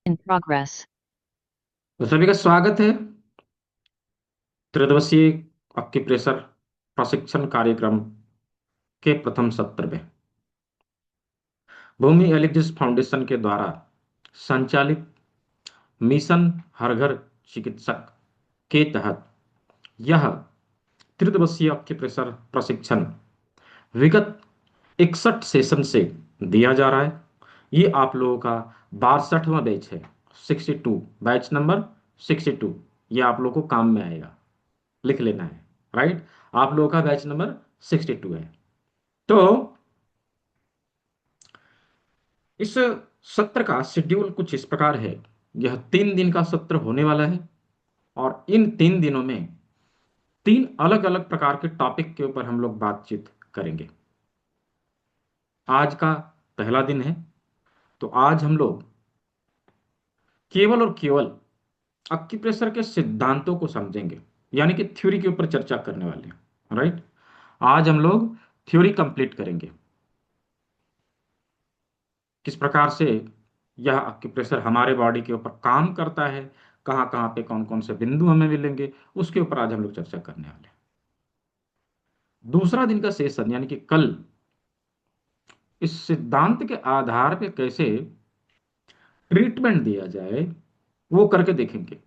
In progress. तो सभी का स्वागत है त्रिदिवसीय एक्यूप्रेशर प्रशिक्षण कार्यक्रम के प्रथम सत्र में। भूमि एलिजिस फाउंडेशन के द्वारा संचालित मिशन हर घर चिकित्सक के तहत यह त्रिदिवसीय एक्यूप्रेशर प्रशिक्षण विगत 61 सेशन से दिया जा रहा है। ये आप लोगों का 62वां बैच है। 62, बैच नंबर 62। ये आप लोगों को काम में आएगा, लिख लेना है। राइट, आप लोगों का बैच नंबर 62 है। तो इस सत्र का शेड्यूल कुछ इस प्रकार है। यह 3 दिन का सत्र होने वाला है और इन 3 दिनों में 3 अलग अलग प्रकार के टॉपिक के ऊपर हम लोग बातचीत करेंगे। आज का पहला दिन है, तो आज हम लोग केवल और केवल अक्यूप्रेशर के सिद्धांतों को समझेंगे, यानी कि थ्योरी के ऊपर चर्चा करने वाले हैं। राइट, आज हम लोग थ्योरी कंप्लीट करेंगे, किस प्रकार से यह अक्यूप्रेशर हमारे बॉडी के ऊपर काम करता है, कहाँ कहाँ पे कौन कौन से बिंदु हमें मिलेंगे, उसके ऊपर आज हम लोग चर्चा करने वाले हैं। दूसरा दिन का सेशन यानी कि कल इस सिद्धांत के आधार पे कैसे ट्रीटमेंट दिया जाए वो करके देखेंगे।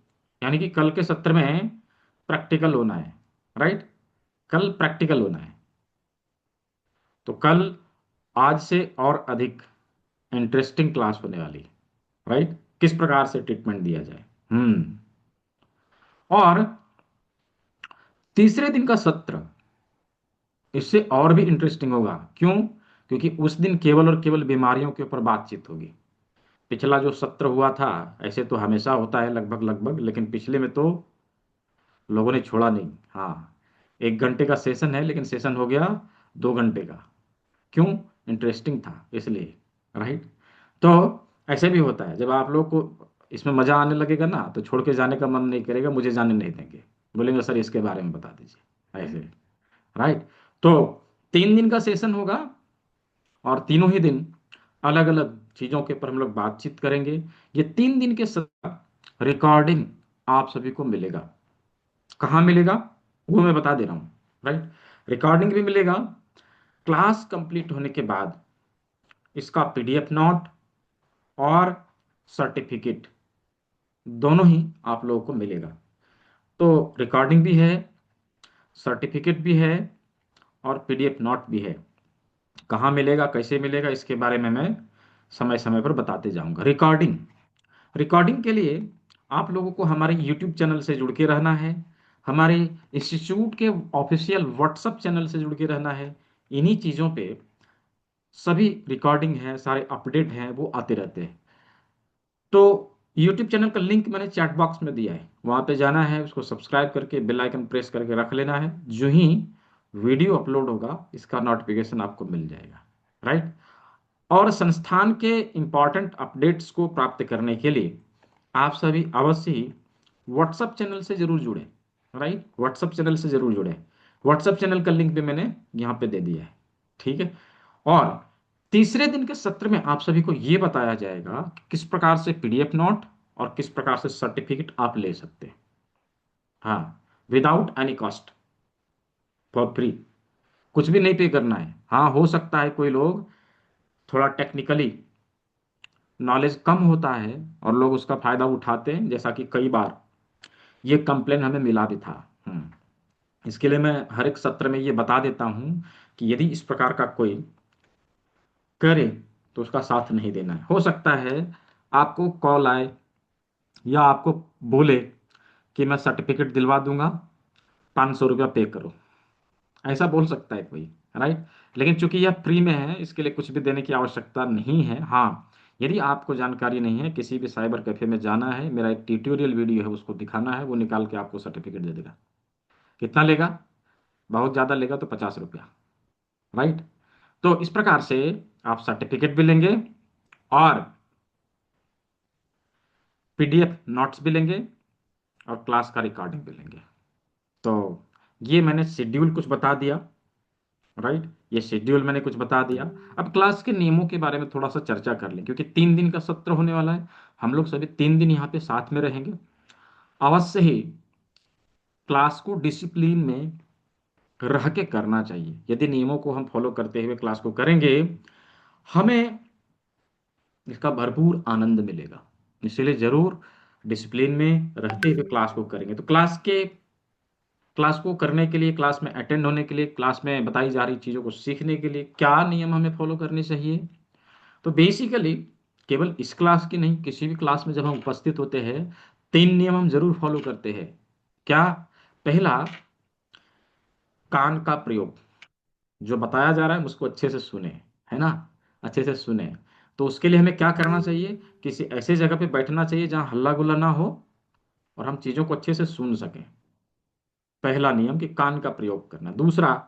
यानी कि कल के सत्र में प्रैक्टिकल होना है। राइट, कल प्रैक्टिकल होना है। तो कल आज से और अधिक इंटरेस्टिंग क्लास होने वाली है। राइट, किस प्रकार से ट्रीटमेंट दिया जाए। और तीसरे दिन का सत्र इससे और भी इंटरेस्टिंग होगा। क्यों? क्योंकि उस दिन केवल और केवल बीमारियों के ऊपर बातचीत होगी। पिछला जो सत्र हुआ था, ऐसे तो हमेशा होता है लगभग लगभग, लेकिन पिछले में तो लोगों ने छोड़ा नहीं। हाँ, 1 घंटे का सेशन है लेकिन सेशन हो गया 2 घंटे का। क्यों? इंटरेस्टिंग था इसलिए। राइट, तो ऐसे भी होता है, जब आप लोग को इसमें मजा आने लगेगा ना तो छोड़ के जाने का मन नहीं करेगा, मुझे जाने नहीं देंगे, बोलेंगे सर इसके बारे में बता दीजिए ऐसे। राइट, तो 3 दिन का सेशन होगा और तीनों ही दिन अलग अलग चीजों के ऊपर हम लोग बातचीत करेंगे। ये 3 दिन के साथ रिकॉर्डिंग आप सभी को मिलेगा। कहाँ मिलेगा वो मैं बता दे रहा हूँ। राइट, रिकॉर्डिंग भी मिलेगा। क्लास कंप्लीट होने के बाद इसका पीडीएफ नोट और सर्टिफिकेट दोनों ही आप लोगों को मिलेगा। तो रिकॉर्डिंग भी है, सर्टिफिकेट भी है और पीडीएफ नोट भी है। कहाँ मिलेगा, कैसे मिलेगा, इसके बारे में मैं समय समय पर बताते जाऊंगा। रिकॉर्डिंग, रिकॉर्डिंग के लिए आप लोगों को हमारे यूट्यूब चैनल से जुड़ के रहना है, हमारे इंस्टीट्यूट के ऑफिशियल व्हाट्सएप चैनल से जुड़ के रहना है। इन्हीं चीज़ों पे सभी रिकॉर्डिंग है, सारे अपडेट हैं, वो आते रहते हैं। तो यूट्यूब चैनल का लिंक मैंने चैट बॉक्स में दिया है, वहां पे जाना है, उसको सब्सक्राइब करके बेल आइकन प्रेस करके रख लेना है। जो ही वीडियो अपलोड होगा इसका नोटिफिकेशन आपको मिल जाएगा। राइट, और संस्थान के इंपॉर्टेंट अपडेट्स को प्राप्त करने के लिए आप सभी अवश्य ही व्हाट्सएप चैनल से जरूर जुड़े। राइट, व्हाट्सएप चैनल से जरूर जुड़े। व्हाट्सएप चैनल का लिंक भी मैंने यहाँ पे दे दिया है। ठीक है, और तीसरे दिन के सत्र में आप सभी को यह बताया जाएगा कि किस प्रकार से पीडीएफ नोट और किस प्रकार से सर्टिफिकेट आप ले सकते हैं। हाँ, without any cost, for free, कुछ भी नहीं पे करना है। हाँ, हो सकता है कोई लोग थोड़ा टेक्निकली नॉलेज कम होता है और लोग उसका फायदा उठाते हैं, जैसा कि कई बार ये कंप्लेन हमें मिला भी था। इसके लिए मैं हर एक सत्र में ये बता देता हूँ कि यदि इस प्रकार का कोई करे तो उसका साथ नहीं देना है। हो सकता है आपको कॉल आए या आपको बोले कि मैं सर्टिफिकेट दिलवा दूंगा, 500 रुपया पे करो, ऐसा बोल सकता है कोई। राइट, लेकिन चूंकि यह फ्री में है इसके लिए कुछ भी देने की आवश्यकता नहीं है। हाँ, यदि आपको जानकारी नहीं है, किसी भी साइबर कैफे में जाना है, मेरा एक ट्यूटोरियल वीडियो है उसको दिखाना है, वो निकाल के आपको सर्टिफिकेट दे देगा। कितना लेगा? बहुत ज़्यादा लेगा तो 50 रुपया। राइट, तो इस प्रकार से आप सर्टिफिकेट भी लेंगे और पीडीएफ नोट्स भी लेंगे और क्लास का रिकॉर्डिंग भी लेंगे। तो ये मैंने शेड्यूल कुछ बता दिया। राइट, ये शेड्यूल मैंने कुछ बता दिया। अब क्लास के नियमों के बारे में थोड़ा सा चर्चा कर लें, क्योंकि 3 दिन का सत्र होने वाला है। हम लोग सभी 3 दिन यहाँ पे साथ में रहेंगे। अवश्य ही क्लास को डिसिप्लिन में रह के करना चाहिए। यदि नियमों को हम फॉलो करते हुए क्लास को करेंगे, हमें इसका भरपूर आनंद मिलेगा। इसलिए जरूर डिसिप्लिन में रहते हुए क्लास को करेंगे। तो क्लास को करने के लिए, क्लास में अटेंड होने के लिए, क्लास में बताई जा रही चीज़ों को सीखने के लिए क्या नियम हमें फॉलो करने चाहिए? तो बेसिकली केवल इस क्लास की नहीं, किसी भी क्लास में जब हम उपस्थित होते हैं, 3 नियम हम जरूर फॉलो करते हैं। क्या? पहला, कान का प्रयोग। जो बताया जा रहा है उसको अच्छे से सुने, है ना, अच्छे से सुने। तो उसके लिए हमें क्या करना चाहिए? किसी ऐसे जगह पे बैठना चाहिए जहाँ हल्ला गुल्ला ना हो और हम चीज़ों को अच्छे से सुन सकें। पहला नियम कि कान का प्रयोग करना। दूसरा,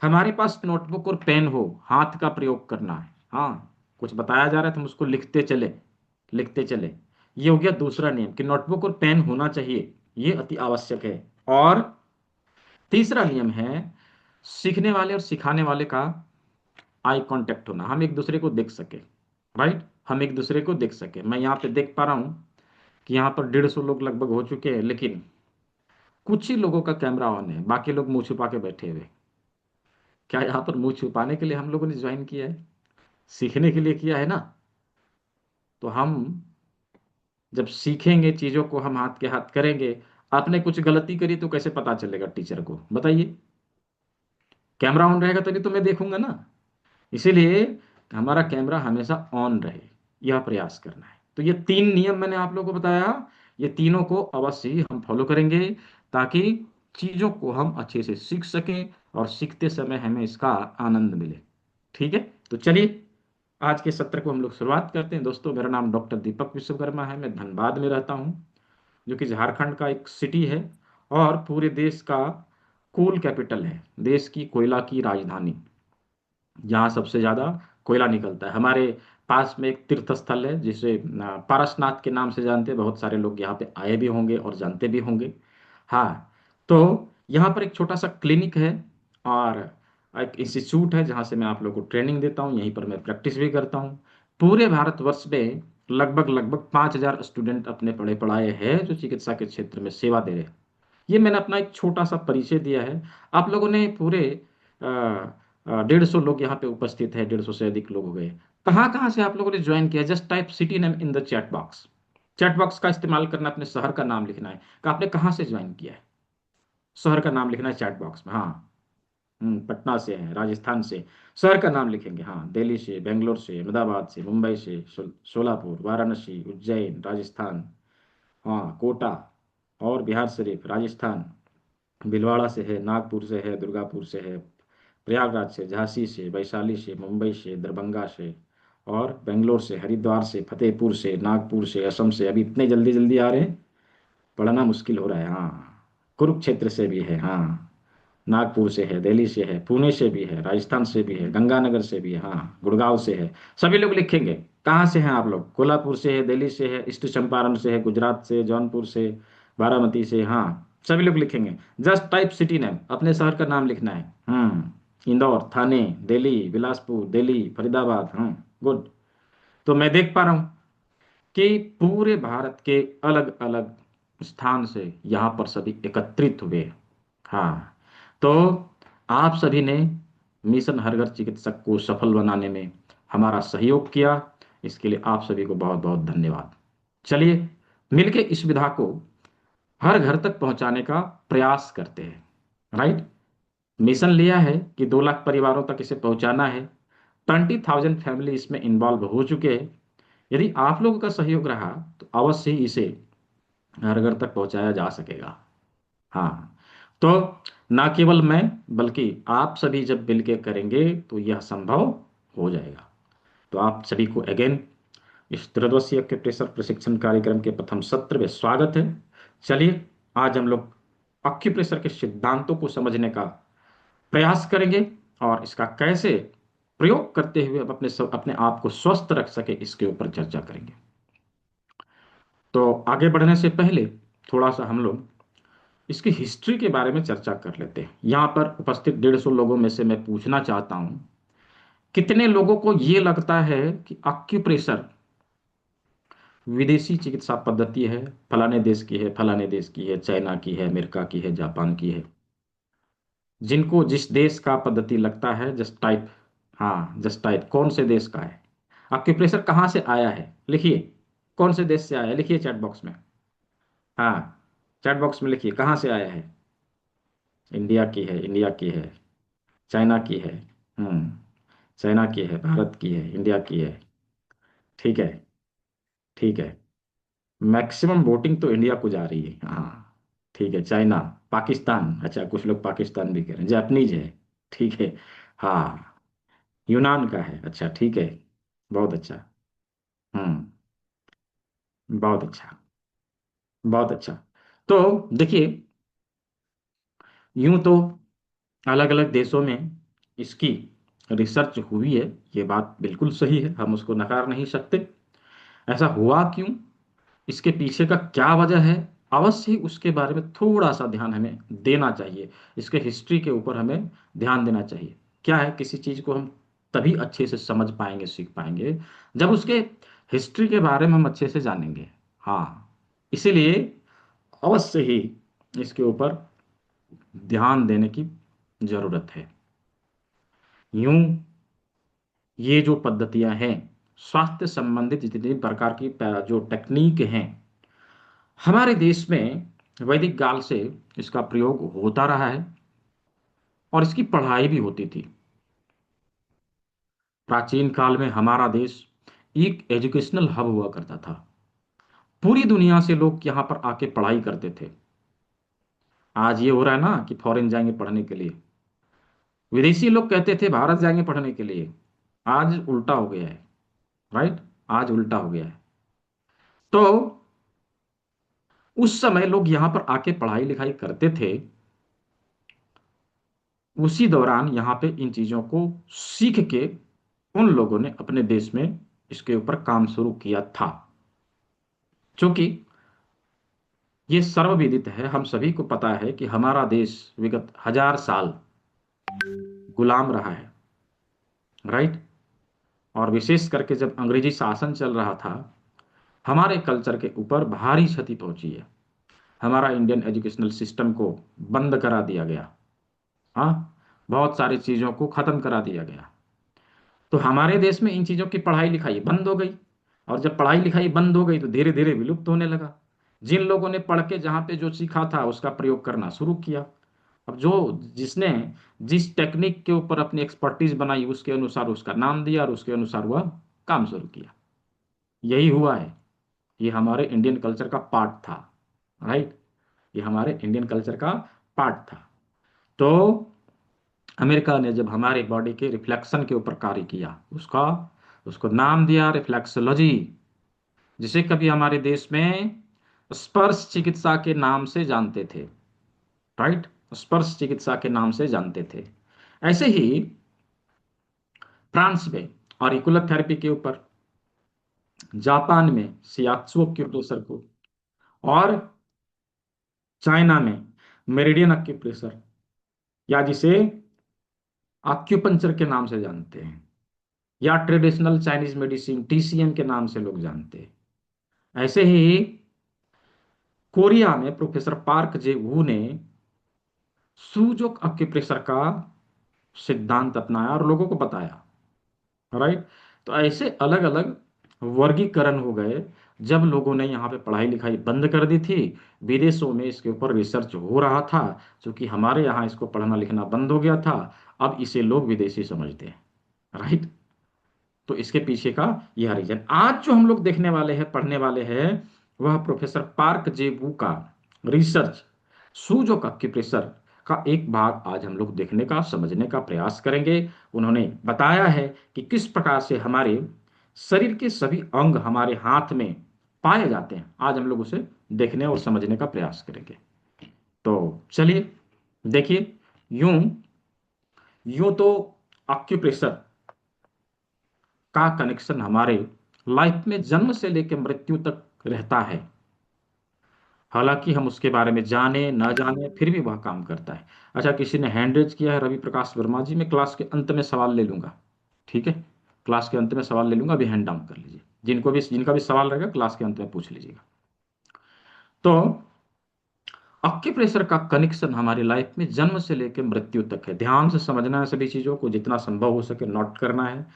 हमारे पास नोटबुक और पेन हो, हाथ का प्रयोग करना है। हाँ, कुछ बताया जा रहा है तो हम उसको लिखते चले, लिखते चले। ये हो गया दूसरा नियम कि नोटबुक और पेन होना चाहिए, ये अति आवश्यक है। और तीसरा नियम है सीखने वाले और सिखाने वाले का आई कांटेक्ट होना, हम एक दूसरे को देख सके। राइट, हम एक दूसरे को देख सके। मैं यहाँ पे देख पा रहा हूँ कि यहाँ पर 150 लोग लगभग हो चुके हैं, लेकिन कुछ ही लोगों का कैमरा ऑन है, बाकी लोग मुंह छुपा के बैठे हुए। क्या यहाँ पर मुंह छुपाने के लिए हम लोगों ने ज्वाइन किया है? सीखने के लिए किया है ना। तो हम जब सीखेंगे, चीजों को हम हाथ के हाथ करेंगे। आपने कुछ गलती करी तो कैसे पता चलेगा टीचर को, बताइए? कैमरा ऑन रहेगा तभी तो मैं देखूंगा ना। इसीलिए हमारा कैमरा हमेशा ऑन रहे, यह प्रयास करना है। तो ये 3 नियम मैंने आप लोगों को बताया, ये तीनों को अवश्य ही हम फॉलो करेंगे, ताकि चीजों को हम अच्छे से सीख सकें और सीखते समय हमें इसका आनंद मिले। ठीक है, तो चलिए आज के सत्र को हम लोग शुरुआत करते हैं। दोस्तों, मेरा नाम डॉक्टर दीपक विश्वकर्मा है, मैं धनबाद में रहता हूँ, जो कि झारखंड का एक सिटी है और पूरे देश का कोल कैपिटल है, देश की कोयला की राजधानी, जहाँ सबसे ज़्यादा कोयला निकलता है। हमारे पास में एक तीर्थ स्थल है जिसे पारसनाथ के नाम से जानते हैं, बहुत सारे लोग यहाँ पे आए भी होंगे और जानते भी होंगे। हाँ, तो यहाँ पर एक छोटा सा क्लिनिक है और एक इंस्टीट्यूट है जहाँ से मैं आप लोगों को ट्रेनिंग देता हूँ, यहीं पर मैं प्रैक्टिस भी करता हूँ। पूरे भारतवर्ष में लगभग लगभग 5,000 स्टूडेंट अपने पढ़े पढ़ाए हैं जो चिकित्सा के क्षेत्र में सेवा दे रहे हैं। ये मैंने अपना एक छोटा सा परिचय दिया है। आप लोगों ने पूरे 150 लोग यहाँ पे उपस्थित है, 150 से अधिक लोग हो गए। कहाँ कहाँ से आप लोगों ने ज्वाइन किया? Just type city name in the chat box. Chat box का इस्तेमाल करना, अपने शहर का नाम लिखना है कि आपने कहाँ से ज्वाइन किया है। शहर का नाम लिखना है चैट बॉक्स में। हाँ, पटना से है, राजस्थान से, शहर का नाम लिखेंगे। हाँ, दिल्ली से, बेंगलोर से, अहमदाबाद से, मुंबई से, सोलापुर, वाराणसी, उज्जैन, राजस्थान, हाँ, कोटा, और बिहार शरीफ, राजस्थान, भीलवाड़ा से है, नागपुर से है, दुर्गापुर से है, प्रयागराज से, झांसी से, वैशाली से, मुंबई से, दरभंगा से, और बेंगलोर से, हरिद्वार से, फतेहपुर से, नागपुर से, असम से। अभी इतने जल्दी जल्दी आ रहे हैं, पढ़ना मुश्किल हो रहा है। हाँ, कुरुक्षेत्र से भी है, हाँ, नागपुर से है, दिल्ली से है, पुणे से भी है, राजस्थान से भी है, गंगानगर से भी है, हाँ, गुड़गांव से है। सभी लोग लिखेंगे कहाँ से हैं आप लोग। कोल्हापुर से है, दिल्ली से है, ईस्ट चंपारण से है, गुजरात से, जौनपुर से, बारामती से, हाँ, सभी लोग लिखेंगे। जस्ट टाइप सिटी नेम, अपने शहर का नाम लिखना है। इंदौर, थाने, दिल्ली, बिलासपुर, दिल्ली, फरीदाबाद। गुड। तो मैं देख पा रहा हूँ कि पूरे भारत के अलग अलग स्थान से यहाँ पर सभी एकत्रित हुए। हाँ, तो आप सभी ने मिशन हर घर चिकित्सक को सफल बनाने में हमारा सहयोग किया, इसके लिए आप सभी को बहुत बहुत धन्यवाद। चलिए मिलके इस विधा को हर घर तक पहुंचाने का प्रयास करते हैं। राइट, मिशन लिया है कि 2 लाख परिवारों तक इसे पहुंचाना है। 20,000 फैमिली इसमें इन्वॉल्व हो चुके हैं। यदि आप लोगों का सहयोग रहा तो अवश्य ही इसे हर घर तक पहुंचाया जा सकेगा। हाँ, तो ना केवल मैं बल्कि आप सभी जब मिलकर करेंगे तो यह संभव हो जाएगा। तो आप सभी को अगेन इस त्रिदिवसीय एक्यूप्रेशर प्रशिक्षण कार्यक्रम के प्रथम सत्र में स्वागत है। चलिए आज हम लोग एक्यूप्रेशर के सिद्धांतों को समझने का प्रयास करेंगे और इसका कैसे प्रयोग करते हुए हम अपने आप को स्वस्थ रख सके, इसके ऊपर चर्चा करेंगे। तो आगे बढ़ने से पहले थोड़ा सा हम लोग इसकी हिस्ट्री के बारे में चर्चा कर लेते हैं। यहाँ पर उपस्थित 150 लोगों में से मैं पूछना चाहता हूँ, कितने लोगों को ये लगता है कि एक्यूप्रेशर विदेशी चिकित्सा पद्धति है, फलाने देश की है, फलाने देश की है, चाइना की है, अमेरिका की है, जापान की है? जिनको जिस देश का पद्धति लगता है, जस्ट टाइप। हाँ, जस्ट टाइप कौन से देश का है। एक्यूप्रेशर कहाँ से आया है, लिखिए। कौन से देश से आया है, लिखिए चैट बॉक्स में। हाँ, चैट बॉक्स में लिखिए कहाँ से आया है। इंडिया की है, इंडिया की है, चाइना की है। हम्म, चाइना की है, भारत की है, इंडिया की है। ठीक है, ठीक है। मैक्सिमम वोटिंग तो इंडिया को जा रही है, हाँ। ठीक है, चाइना, पाकिस्तान, अच्छा कुछ लोग पाकिस्तान भी कह रहे हैं, जापानीज है। ठीक है। हाँ, यूनान का है, अच्छा ठीक है। बहुत अच्छा। हम्म, बहुत अच्छा, बहुत अच्छा। तो देखिए, यूं तो अलग अलग देशों में इसकी रिसर्च हुई है, ये बात बिल्कुल सही है, हम उसको नकार नहीं सकते। ऐसा हुआ क्यों, इसके पीछे का क्या वजह है, अवश्य ही उसके बारे में थोड़ा सा ध्यान हमें देना चाहिए। इसके हिस्ट्री के ऊपर हमें ध्यान देना चाहिए। क्या है, किसी चीज को हम तभी अच्छे से समझ पाएंगे, सीख पाएंगे, जब उसके हिस्ट्री के बारे में हम अच्छे से जानेंगे। हाँ, इसीलिए अवश्य ही इसके ऊपर ध्यान देने की जरूरत है। यूं ये जो पद्धतियां हैं, स्वास्थ्य संबंधित जितनी प्रकार की जो टेक्निक हैं, हमारे देश में वैदिक काल से इसका प्रयोग होता रहा है और इसकी पढ़ाई भी होती थी। प्राचीन काल में हमारा देश एक एजुकेशनल हब हुआ करता था। पूरी दुनिया से लोग यहाँ पर आके पढ़ाई करते थे। आज ये हो रहा है ना कि फॉरेन जाएंगे पढ़ने के लिए, विदेशी लोग कहते थे भारत जाएंगे पढ़ने के लिए। आज उल्टा हो गया है, राइट। आज उल्टा हो गया है। तो उस समय लोग यहाँ पर आके पढ़ाई लिखाई करते थे, उसी दौरान यहाँ पे इन चीजों को सीख के उन लोगों ने अपने देश में इसके ऊपर काम शुरू किया था। क्योंकि ये सर्वविदित है, हम सभी को पता है कि हमारा देश विगत 1000 साल गुलाम रहा है, राइट। और विशेष करके जब अंग्रेजी शासन चल रहा था, हमारे कल्चर के ऊपर भारी क्षति पहुंची है। हमारा इंडियन एजुकेशनल सिस्टम को बंद करा दिया गया। हाँ, बहुत सारी चीजों को खत्म करा दिया गया। तो हमारे देश में इन चीजों की पढ़ाई लिखाई बंद हो गई। और जब पढ़ाई लिखाई बंद हो गई तो धीरे धीरे विलुप्त होने लगा। जिन लोगों ने पढ़ के जहाँ पे जो सीखा था उसका प्रयोग करना शुरू किया। अब जो जिसने जिस टेक्निक के ऊपर अपनी एक्सपर्टीज बनाई उसके अनुसार उसका नाम दिया और उसके अनुसार वह काम शुरू किया। यही हुआ है। ये हमारे इंडियन कल्चर का पार्ट था, राइट। ये हमारे इंडियन कल्चर का पार्ट था। तो अमेरिका ने जब हमारे बॉडी के रिफ्लेक्शन के ऊपर कार्य किया, उसका उसको नाम दिया रिफ्लेक्सोलॉजी, जिसे कभी हमारे देश में स्पर्श चिकित्सा के नाम से जानते थे, राइट। स्पर्श चिकित्सा के नाम से जानते थे। ऐसे ही फ्रांस में ऑरिकुलर थेरेपी के ऊपर, जापान में शियात्सु एक्यूप्रेशर को, और चाइना में मेरिडियन एक्यूप्रेशर, या जिसे आक्यूपंचर के नाम से जानते हैं, या ट्रेडिशनल चाइनीज मेडिसिन टीसीएम के नाम से लोग जानते हैं। ऐसे ही कोरिया में प्रोफेसर पार्क जे वू ने सूजोक एक्यूप्रेशर का सिद्धांत अपनाया और लोगों को बताया, राइट। तो ऐसे अलग अलग वर्गीकरण हो गए जब लोगों ने यहाँ पे पढ़ाई लिखाई बंद कर दी थी। विदेशों में इसके ऊपर रिसर्च हो रहा था, क्योंकि हमारे यहाँ इसको पढ़ना लिखना बंद हो गया था। अब इसे लोग विदेशी समझते हैं, राइट। तो इसके पीछे का यह रीजन आज जो हम लोग देखने वाले हैं, पढ़ने वाले हैं, वह प्रोफेसर पार्क जेबू का रिसर्च सूजो का एक्यूप्रेशर का एक भाग आज हम लोग देखने का, समझने का प्रयास करेंगे। उन्होंने बताया है कि किस प्रकार से हमारे शरीर के सभी अंग हमारे हाथ में पाए जाते हैं। आज हम लोग उसे देखने और समझने का प्रयास करेंगे। तो चलिए देखिए, यूं यूं तो एक्यूप्रेशर का कनेक्शन हमारे लाइफ में जन्म से लेकर मृत्यु तक रहता है। हालांकि हम उसके बारे में जाने ना जाने फिर भी वह काम करता है। अच्छा, किसी ने हैंड रेज किया है, रवि प्रकाश वर्मा जी। मैं क्लास के अंत में सवाल ले लूंगा, ठीक है? क्लास के अंत में सवाल ले लूंगा, अभी हैंड डाउन कर लीजिए। जिनका भी सवाल रहेगा क्लास के अंत में पूछ लीजिएगा। तो एक्यूप्रेशर का कनेक्शन हमारी लाइफ में जन्म से लेकर मृत्यु तक है। ध्यान से समझना है, सभी चीजों को जितना संभव हो सके नोट करना है।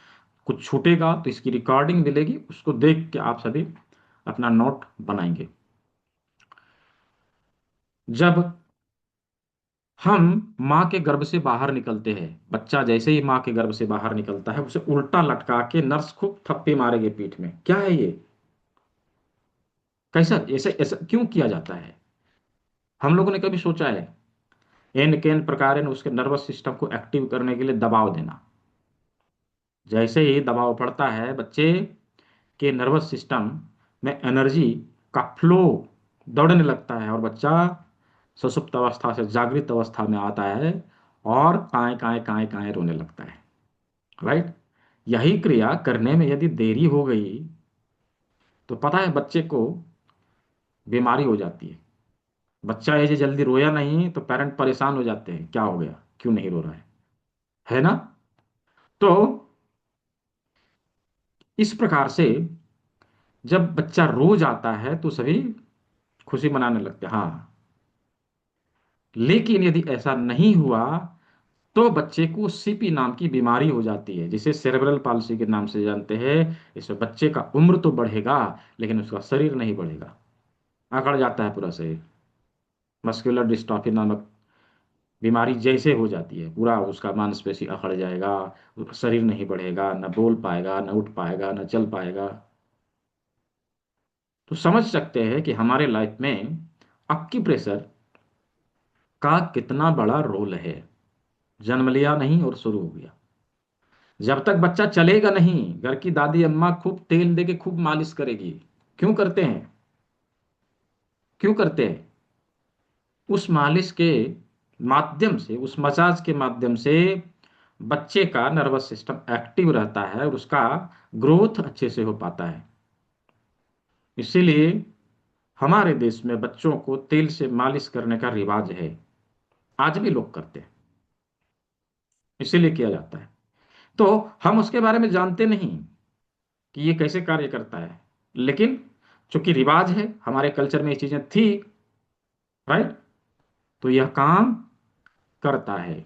कुछ छूटेगा तो इसकी रिकॉर्डिंग मिलेगी, उसको देख के आप सभी अपना नोट बनाएंगे। जब हम माँ के गर्भ से बाहर निकलते हैं, बच्चा जैसे ही माँ के गर्भ से बाहर निकलता है, उसे उल्टा लटका के नर्स खूब थप्पे मारेगी पीठ में। क्या है ये? कैसा ऐसे ऐसा क्यों किया जाता है? हम लोगों ने कभी सोचा है? एन केन प्रकार उसके नर्वस सिस्टम को एक्टिव करने के लिए दबाव देना। जैसे ही दबाव पड़ता है, बच्चे के नर्वस सिस्टम में एनर्जी का फ्लो दौड़ने लगता है और बच्चा सुषुप्त अवस्था से जागृत अवस्था में आता है और काएं काएं काएं काएं रोने लगता है। राइट? यही क्रिया करने में यदि देरी हो गई तो पता है बच्चे को बीमारी हो जाती है। बच्चा ये जल्दी रोया नहीं तो पेरेंट परेशान हो जाते हैं, क्या हो गया, क्यों नहीं रो रहा है ना? तो इस प्रकार से जब बच्चा रो जाता है तो सभी खुशी मनाने लगते हैं। हाँ, लेकिन यदि ऐसा नहीं हुआ तो बच्चे को सीपी नाम की बीमारी हो जाती है, जिसे सेरेब्रल पाल्सी के नाम से जानते हैं। इसमें बच्चे का उम्र तो बढ़ेगा लेकिन उसका शरीर नहीं बढ़ेगा, अकड़ जाता है पूरा शरीर। मस्कुलर डिस्ट्रॉफी नामक बीमारी जैसे हो जाती है, पूरा उसका मांसपेशी अकड़ जाएगा, शरीर नहीं बढ़ेगा, न बोल पाएगा, न उठ पाएगा, न चल पाएगा। तो समझ सकते हैं कि हमारे लाइफ में एक्यूप्रेशर का कितना बड़ा रोल है। जन्म लिया नहीं और शुरू हो गया। जब तक बच्चा चलेगा नहीं, घर की दादी अम्मा खूब तेल दे के खूब मालिश करेगी। क्यों करते हैं? क्यों करते हैं? उस मालिश के माध्यम से, उस मसाज के माध्यम से बच्चे का नर्वस सिस्टम एक्टिव रहता है और उसका ग्रोथ अच्छे से हो पाता है। इसीलिए हमारे देश में बच्चों को तेल से मालिश करने का रिवाज है। आज भी लोग करते हैं, इसीलिए किया जाता है। तो हम उसके बारे में जानते नहीं कि ये कैसे कार्य करता है, लेकिन चूंकि रिवाज है, हमारे कल्चर में ये चीजें थी, राइट, तो यह काम करता है।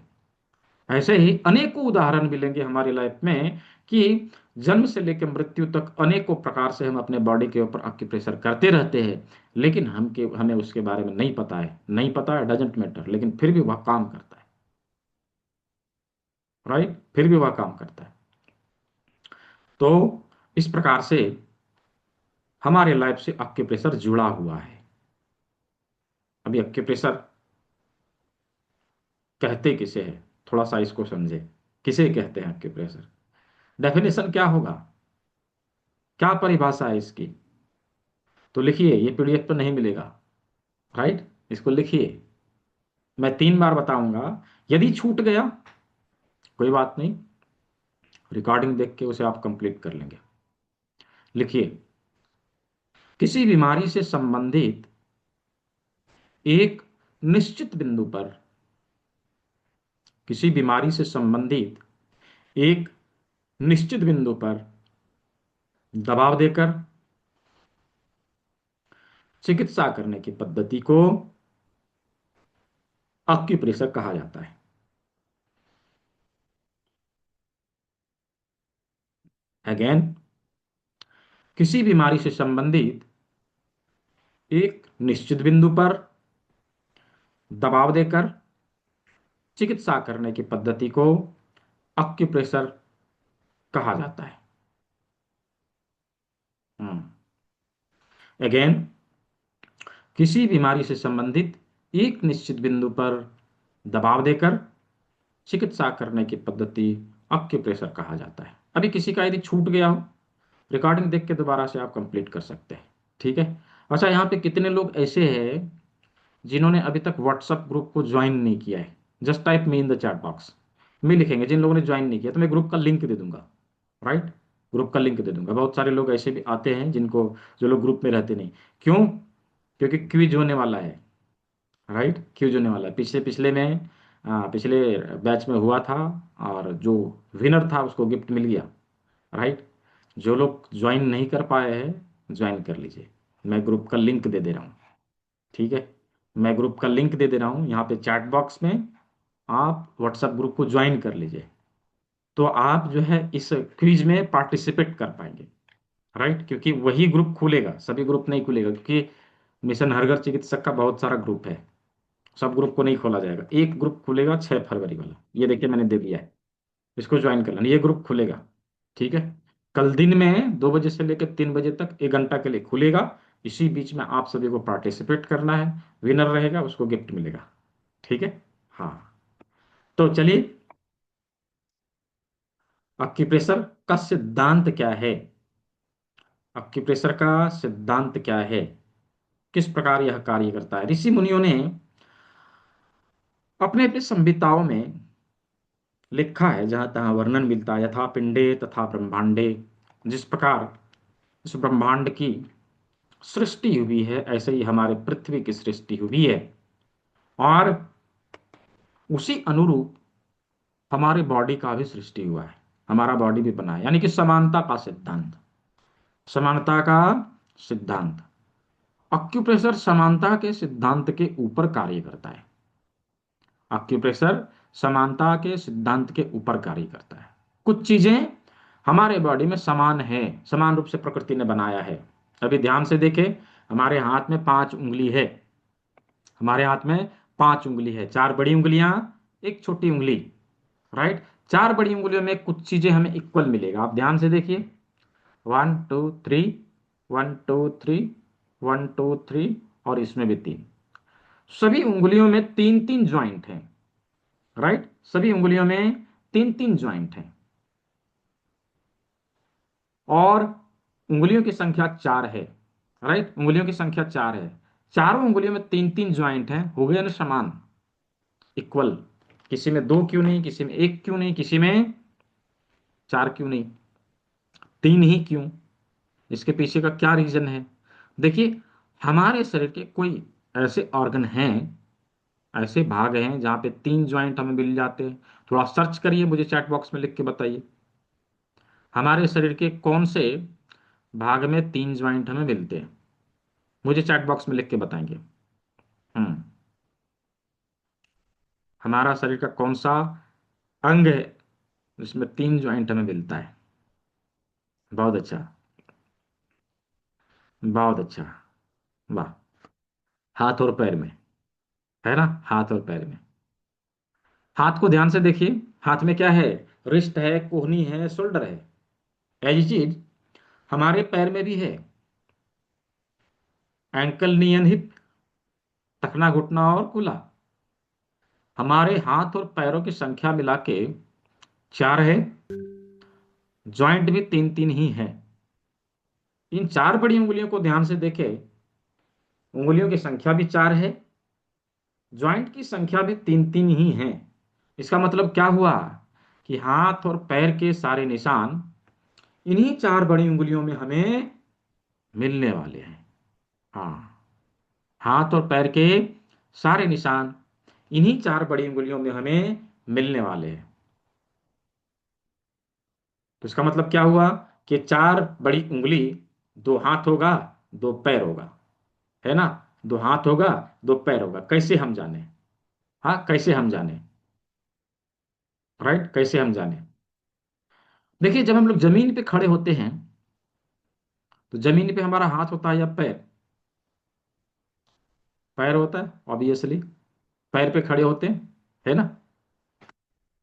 ऐसे ही अनेकों उदाहरण मिलेंगे हमारी लाइफ में कि जन्म से लेकर मृत्यु तक अनेकों प्रकार से हम अपने बॉडी के ऊपर एक्यूप्रेशर करते रहते हैं, लेकिन हमें उसके बारे में नहीं पता है। नहीं पता है, डजेंट मैटर, लेकिन फिर भी वह काम करता है। राइट? फिर भी वह काम करता है। तो इस प्रकार से हमारे लाइफ से एक्यूप्रेशर जुड़ा हुआ है। अभी एक्यूप्रेशर कहते किसे हैं, थोड़ा सा इसको समझे। किसे कहते हैं एक्यूप्रेशर? डेफिनेशन क्या होगा, क्या परिभाषा है इसकी? तो लिखिए, ये पीडीएफ तो नहीं मिलेगा, राइट? इसको लिखिए, मैं 3 बार बताऊंगा। यदि छूट गया कोई बात नहीं, रिकॉर्डिंग देख के उसे आप कंप्लीट कर लेंगे। लिखिए, किसी बीमारी से संबंधित एक निश्चित बिंदु पर, किसी बीमारी से संबंधित एक निश्चित बिंदु पर दबाव देकर चिकित्सा करने की पद्धति को एक्यूप्रेशर कहा जाता है। अगेन, किसी बीमारी से संबंधित एक निश्चित बिंदु पर दबाव देकर चिकित्सा करने की पद्धति को एक्यूप्रेशर कहा जाता है। अगेन, किसी बीमारी से संबंधित एक निश्चित बिंदु पर दबाव देकर चिकित्सा करने की पद्धति एक्यूप्रेशर कहा जाता है। अभी किसी का यदि छूट गया हो, रिकॉर्डिंग देख के दोबारा से आप कंप्लीट कर सकते हैं, ठीक है? अच्छा, यहाँ पे कितने लोग ऐसे हैं जिन्होंने अभी तक व्हाट्सएप ग्रुप को ज्वाइन नहीं किया है? Just type me in the chat box में लिखेंगे। जिन लोगों ने ज्वाइन नहीं किया तो मैं ग्रुप का लिंक दे दूंगा, राइट? ग्रुप का लिंक दे दूंगा। बहुत सारे लोग ऐसे भी आते हैं जिनको, जो लोग ग्रुप में रहते नहीं। क्यों? क्योंकि क्विज होने वाला है। राइट, क्विज होने वाला है। पिछले पिछले में पिछले बैच में हुआ था, और जो विनर था उसको गिफ्ट मिल गया। राइट। जो लोग ज्वाइन नहीं कर पाए हैं, ज्वाइन कर लीजिए। मैं ग्रुप का लिंक दे दे रहा हूँ। ठीक है, मैं ग्रुप का लिंक दे दे रहा हूँ यहाँ पे चैट बॉक्स में। आप व्हाट्सएप ग्रुप को ज्वाइन कर लीजिए, तो आप जो है इस क्विज में पार्टिसिपेट कर पाएंगे। राइट, क्योंकि वही ग्रुप खुलेगा, सभी ग्रुप नहीं खुलेगा, क्योंकि मिशन हरघर चिकित्सक का बहुत सारा ग्रुप है। सब ग्रुप को नहीं खोला जाएगा, एक ग्रुप खुलेगा 6 फरवरी वाला, ये देखिए मैंने दे दिया है। इसको ज्वाइन कर लेना, ये ग्रुप खुलेगा। ठीक है, कल दिन में 2 बजे से लेकर 3 बजे तक 1 घंटा के लिए खुलेगा। इसी बीच में आप सभी को पार्टिसिपेट करना है। विनर रहेगा उसको गिफ्ट मिलेगा। ठीक है। हाँ, तो चलिए, अक्यूप्रेशर का सिद्धांत क्या है? अक्यूप्रेशर का सिद्धांत क्या है, किस प्रकार यह कार्य करता है? ऋषि मुनियों ने अपने अपने संहिताओं में लिखा है, जहां तहां वर्णन मिलता है, यथा पिंडे तथा ब्रह्मांडे। जिस प्रकार इस ब्रह्मांड की सृष्टि हुई है, ऐसे ही हमारे पृथ्वी की सृष्टि हुई है, और उसी अनुरूप हमारे बॉडी का भी सृष्टि हुआ है, हमारा बॉडी भी बना है। यानी कि समानता का सिद्धांत, समानता का सिद्धांत। अक्यूप्रेशर समानता के सिद्धांत के ऊपर कार्य करता है। अक्यूप्रेशर समानता के सिद्धांत के ऊपर कार्य करता है। कुछ चीजें हमारे बॉडी में समान है, समान रूप से प्रकृति ने बनाया है। अभी ध्यान से देखें, हमारे हाथ में 5 उंगली है। हमारे हाथ में 5 उंगली है, 4 बड़ी उंगलियां, एक छोटी उंगली। राइट, 4 बड़ी उंगलियों में कुछ चीजें हमें इक्वल मिलेगा। आप ध्यान से देखिए, 1 2 3, 1 2 3, 1 2 3, और इसमें भी 3। सभी उंगलियों में 3 3 ज्वाइंट हैं। राइट, सभी उंगलियों में 3 3 ज्वाइंट हैं, और उंगलियों की संख्या 4 है। राइट, उंगलियों की संख्या 4 है। चारों उंगलियों में 3 3 ज्वाइंट हैं, हो गए ना समान, इक्वल। किसी में 2 क्यों नहीं, किसी में 1 क्यों नहीं, किसी में 4 क्यों नहीं, 3 ही क्यों? इसके पीछे का क्या रीजन है? देखिए, हमारे शरीर के कोई ऐसे ऑर्गन हैं, ऐसे भाग हैं जहां पे 3 ज्वाइंट हमें मिल जाते हैं। थोड़ा सर्च करिए, मुझे चैट बॉक्स में लिख के बताइए, हमारे शरीर के कौन से भाग में 3 ज्वाइंट हमें मिलते हैं? मुझे चैट बॉक्स में लिख के बताएंगे। हम्म, हमारा शरीर का कौन सा अंग है जिसमें 3 ज्वाइंट हमें मिलता है? बहुत अच्छा, बहुत अच्छा, वाह। हाथ और पैर में, है ना, हाथ और पैर में। हाथ को ध्यान से देखिए, हाथ में क्या है? रिस्ट है, कोहनी है, शोल्डर है। ऐसी चीज हमारे पैर में भी है। एंकल, नियन, हिप, टखना, घुटना और कूल्हा। हमारे हाथ और पैरों की संख्या मिला के 4 है। ज्वाइंट भी 3 3 ही है। इन 4 बड़ी उंगलियों को ध्यान से देखें, उंगलियों की संख्या भी 4 है, ज्वाइंट की संख्या भी 3 3 ही है। इसका मतलब क्या हुआ कि हाथ और पैर के सारे निशान इन्हीं 4 बड़ी उंगलियों में हमें मिलने वाले हैं। हाँ, हाथ और पैर के सारे निशान इन्हीं 4 बड़ी उंगलियों में हमें मिलने वाले हैं। तो इसका मतलब क्या हुआ कि 4 बड़ी उंगली, 2 हाथ होगा, 2 पैर होगा, है ना? 2 हाथ होगा, 2 पैर होगा। कैसे हम जाने? हाँ, कैसे हम जाने? राइट, कैसे हम जाने? देखिए, जब हम लोग जमीन पे खड़े होते हैं, तो जमीन पे हमारा हाथ होता है या पैर? पैर होता है, ऑब्वियसली। पैर पे खड़े होते हैं, है ना?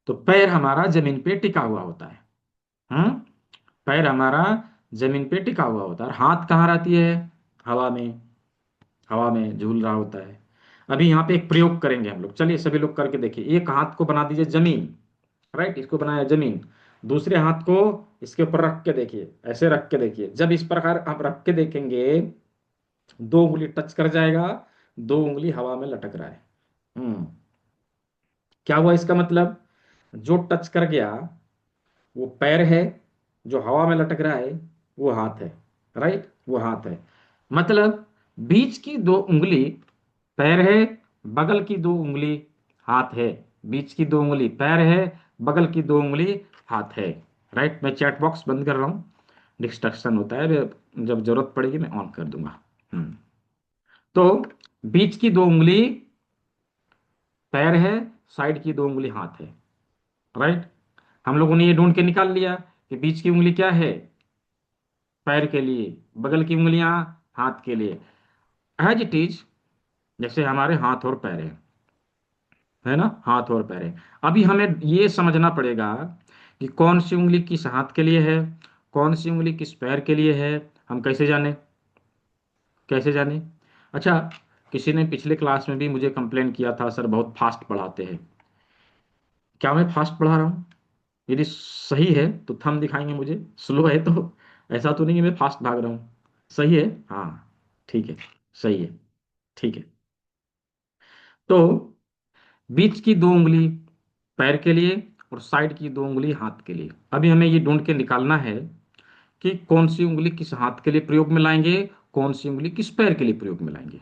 तो पैर हमारा जमीन पे टिका हुआ होता है। हम्म, पैर हमारा जमीन पे टिका हुआ होता है, और हाथ कहाँ रहती है? हवा में, हवा में झूल रहा होता है। अभी यहाँ पे एक प्रयोग करेंगे हम लोग, चलिए सभी लोग करके देखिए। एक हाथ को बना दीजिए जमीन। राइट, इसको बनाया जमीन। दूसरे हाथ को इसके ऊपर रख के देखिए, ऐसे रख के देखिए। जब इस प्रकार आप रख के देखेंगे, 2 उंगली टच कर जाएगा, 2 उंगली हवा में लटक रहा है। हम्म, क्या हुआ इसका मतलब? जो टच कर गया वो पैर है, जो हवा में लटक रहा है वो हाथ है। राइट, वो हाथ है। मतलब बीच की दो उंगली पैर है, बगल की दो उंगली हाथ है। बीच की दो उंगली पैर है, बगल की दो उंगली हाथ है। राइट, मैं चैट बॉक्स बंद कर रहा हूँ, डिस्ट्रक्शन होता है, जब जरूरत पड़ेगी मैं ऑन कर दूंगा। तो बीच की दो उंगली पैर है, साइड की दो उंगली हाथ है। राइट, हम लोगों ने ये ढूंढ के निकाल लिया कि बीच की उंगली क्या है, पैर के लिए, बगल की उंगलियां हाथ के लिए। एज इट इज, जैसे हमारे हाथ और पैर है ना, हाथ और पैर है। अभी हमें ये समझना पड़ेगा कि कौन सी उंगली किस हाथ के लिए है, कौन सी उंगली किस पैर के लिए है। हम कैसे जाने, कैसे जाने? अच्छा, किसी ने पिछले क्लास में भी मुझे कंप्लेन किया था, सर बहुत फास्ट पढ़ाते हैं। क्या मैं फास्ट पढ़ा रहा हूँ? यदि सही है तो थंब दिखाएंगे मुझे, स्लो है तो ऐसा तो नहीं है मैं फास्ट भाग रहा हूँ। सही है, हाँ, ठीक है, सही है, ठीक है। तो बीच की दो उंगली पैर के लिए और साइड की दो उंगली हाथ के लिए। अभी हमें ये ढूंढ के निकालना है कि कौन सी उंगली किस हाथ के लिए प्रयोग में लाएंगे, कौन सी उंगली किस पैर के लिए प्रयोग में लाएंगे।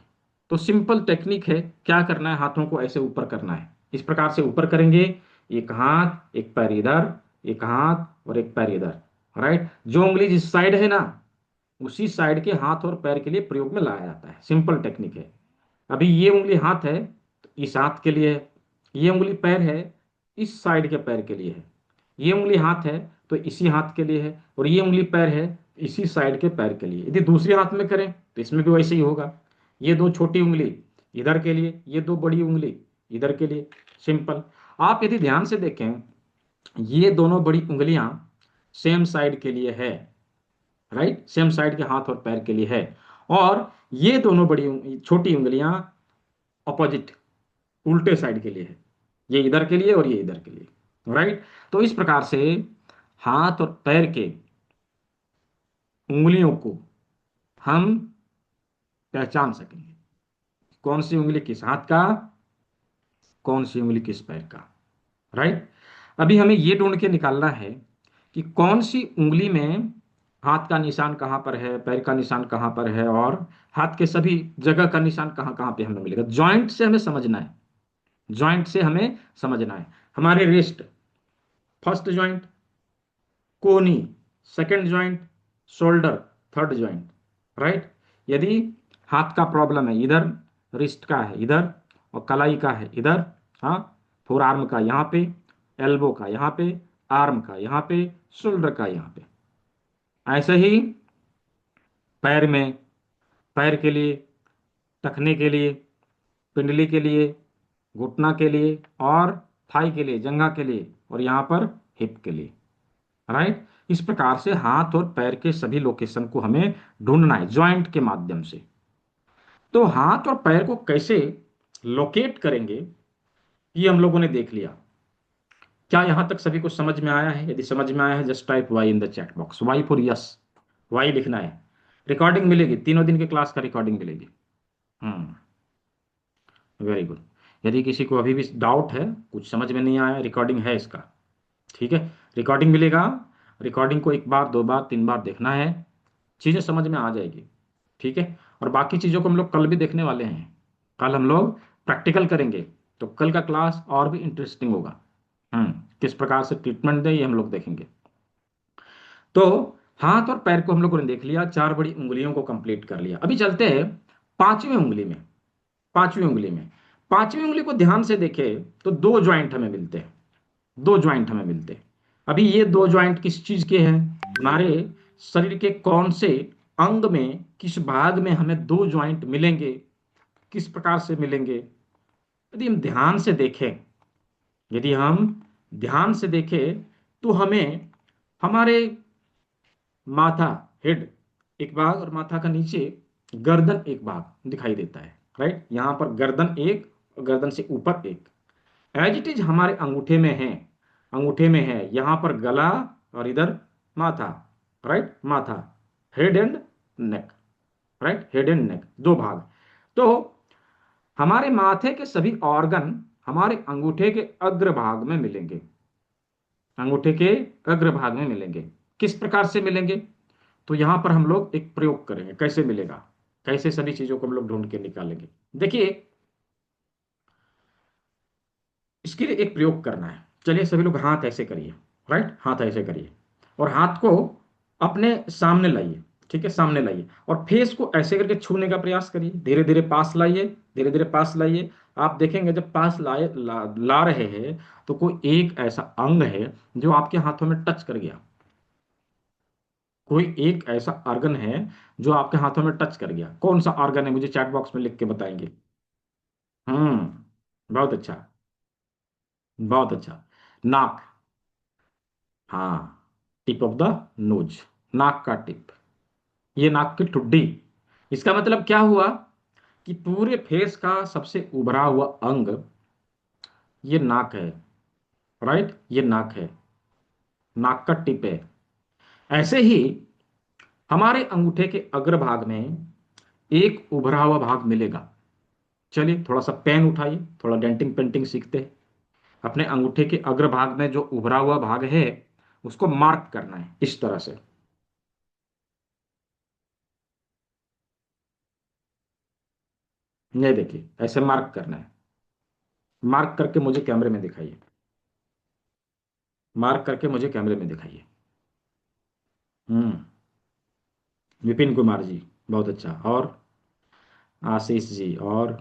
तो सिंपल टेक्निक है, क्या करना है, हाथों को ऐसे ऊपर करना है, इस प्रकार से ऊपर करेंगे। एक हाथ एक पैर इधर, एक हाथ और एक पैर इधर। राइट, जो उंगली जिस साइड है ना, उसी साइड के हाथ और पैर के लिए प्रयोग में लाया जाता है। सिंपल टेक्निक है। अभी ये उंगली हाथ है तो इस हाथ के लिए है, ये उंगली पैर है इस साइड के पैर के लिए है, ये उंगली हाथ है तो इसी हाथ के लिए है, और ये उंगली पैर है इसी साइड के पैर के लिए। यदि दूसरे हाथ में करें तो इसमें भी वैसे ही होगा। ये दो छोटी उंगली इधर के लिए, ये दो बड़ी उंगली इधर के लिए। सिंपल। आप यदि ध्यान से देखें, ये दोनों बड़ी उंगलियां सेम साइड के लिए है। राइट, सेम साइड के हाथ और पैर के लिए है। और ये दोनों छोटी उंगलियां अपोजिट, उल्टे साइड के लिए है। ये इधर के लिए और ये इधर के लिए। राइट, तो इस प्रकार से हाथ और पैर के उंगलियों को हम पहचान सकेंगे, कौन सी उंगली किस हाथ का, कौन सी उंगली किस पैर का। राइट, अभी हमें ये ढूंढ के निकालना है कि कौन सी उंगली में हाथ का निशान कहाँ पर है, पैर का निशान कहाँ पर है, और हाथ के सभी जगह का निशान कहाँ कहाँ पे हमें मिलेगा। जॉइंट से हमें समझना है, जॉइंट से हमें समझना है। हमारे रिस्ट, फर्स्ट जॉइंट, कोनी second joint, shoulder third joint. Right, यदि हाथ का प्रॉब्लम है इधर, रिस्ट का है इधर, और कलाई का है इधर, हाँ, फोर आर्म का यहाँ पे, एल्बो का यहाँ पे, आर्म का यहाँ पे, शोल्डर का यहाँ पे। ऐसे ही पैर में, पैर के लिए, टखने के लिए, पिंडली के लिए, घुटना के लिए, और थाई के लिए, जंघा के लिए, और यहाँ पर हिप के लिए। राइट, इस प्रकार से हाथ और पैर के सभी लोकेशन को हमें ढूंढना है जॉइंट के माध्यम से। तो हाथ और पैर को कैसे लोकेट करेंगे, ये हम लोगों ने देख लिया। क्या यहां तक सभी को समझ में आया है? यदि समझ में आया है, just type Y in the chat box, Y for yes, Y लिखना है। रिकॉर्डिंग मिलेगी, तीनों दिन के क्लास का रिकॉर्डिंग मिलेगी। हम्म, वेरी गुड। यदि किसी को अभी भी डाउट है, कुछ समझ में नहीं आया, रिकॉर्डिंग है इसका, ठीक है, रिकॉर्डिंग मिलेगा। रिकॉर्डिंग को एक बार, दो बार, तीन बार देखना है, चीजें समझ में आ जाएगी। ठीक है, और बाकी चीजों को हम लोग कल भी देखने वाले हैं। कल हम लोग प्रैक्टिकल करेंगे, तो कल का क्लास और भी इंटरेस्टिंग होगा। किस प्रकार से ट्रीटमेंट दे, ये हम लोग देखेंगे। तो हाथ और पैर को हम लोगों ने देख लिया, चार बड़ी उंगलियों को कंप्लीट कर लिया। अभी चलते हैं पांचवी उंगली में। पांचवी उंगली में, पांचवी उंगली को ध्यान से देखें तो दो ज्वाइंट हमें मिलते हैं, दो ज्वाइंट हमें मिलते हैं। अभी ये दो ज्वाइंट किस चीज के हैं, हमारे शरीर के कौन से अंग में, किस भाग में हमें दो ज्वाइंट मिलेंगे, किस प्रकार से मिलेंगे। यदि हम ध्यान से देखें, यदि हम ध्यान से देखें तो हमें हमारे माथा, हेड एक भाग, और माथा का नीचे गर्दन एक भाग दिखाई देता है। राइट, यहां पर गर्दन एक और गर्दन से ऊपर एक, एज इट इज हमारे अंगूठे में है, अंगूठे में है यहां पर गला, और इधर माथा। राइट, माथा, head and neck. Right, head and neck, दो भाग। तो हमारे माथे के सभी ऑर्गन हमारे अंगूठे के अग्रभाग में मिलेंगे, अंगूठे के अग्रभाग में मिलेंगे। किस प्रकार से मिलेंगे? तो यहां पर हम लोग एक प्रयोग करेंगे, कैसे मिलेगा। कैसे सभी चीजों को हम लोग ढूंढ के निकालेंगे? देखिए, इसके लिए एक प्रयोग करना है। चलिए सभी लोग हाथ ऐसे करिए, राइट, हाथ ऐसे करिए और हाथ को अपने सामने लाइए। ठीक है, सामने लाइए और फेस को ऐसे करके छूने का प्रयास करिए। धीरे धीरे पास लाइए, धीरे धीरे पास लाइए। आप देखेंगे जब पास ला रहे हैं तो कोई एक ऐसा अंग है जो आपके हाथों में टच कर गया। कोई एक ऐसा ऑर्गन है जो आपके हाथों में टच कर गया। कौन सा ऑर्गन है, मुझे चैट बॉक्स में लिख के बताएंगे। बहुत अच्छा, बहुत अच्छा। नाक। हाँ, टिप ऑफ द नोज, नाक का टिप, ये नाक की ठुड्डी। इसका मतलब क्या हुआ कि पूरे फेस का सबसे उभरा हुआ अंग ये नाक है, राइट, ये नाक है, नाक का टिप है। ऐसे ही हमारे अंगूठे के अग्रभाग में एक उभरा हुआ भाग मिलेगा। चलिए थोड़ा सा पेन उठाइए, थोड़ा डेंटिंग पेंटिंग सीखते हैं। अपने अंगूठे के अग्रभाग में जो उभरा हुआ भाग है उसको मार्क करना है इस तरह से। ये देखिए, ऐसे मार्क करना है। मार्क करके मुझे कैमरे में दिखाइए, मार्क करके मुझे कैमरे में दिखाइए। हम्म। विपिन कुमार जी, बहुत अच्छा। और आशीष जी, और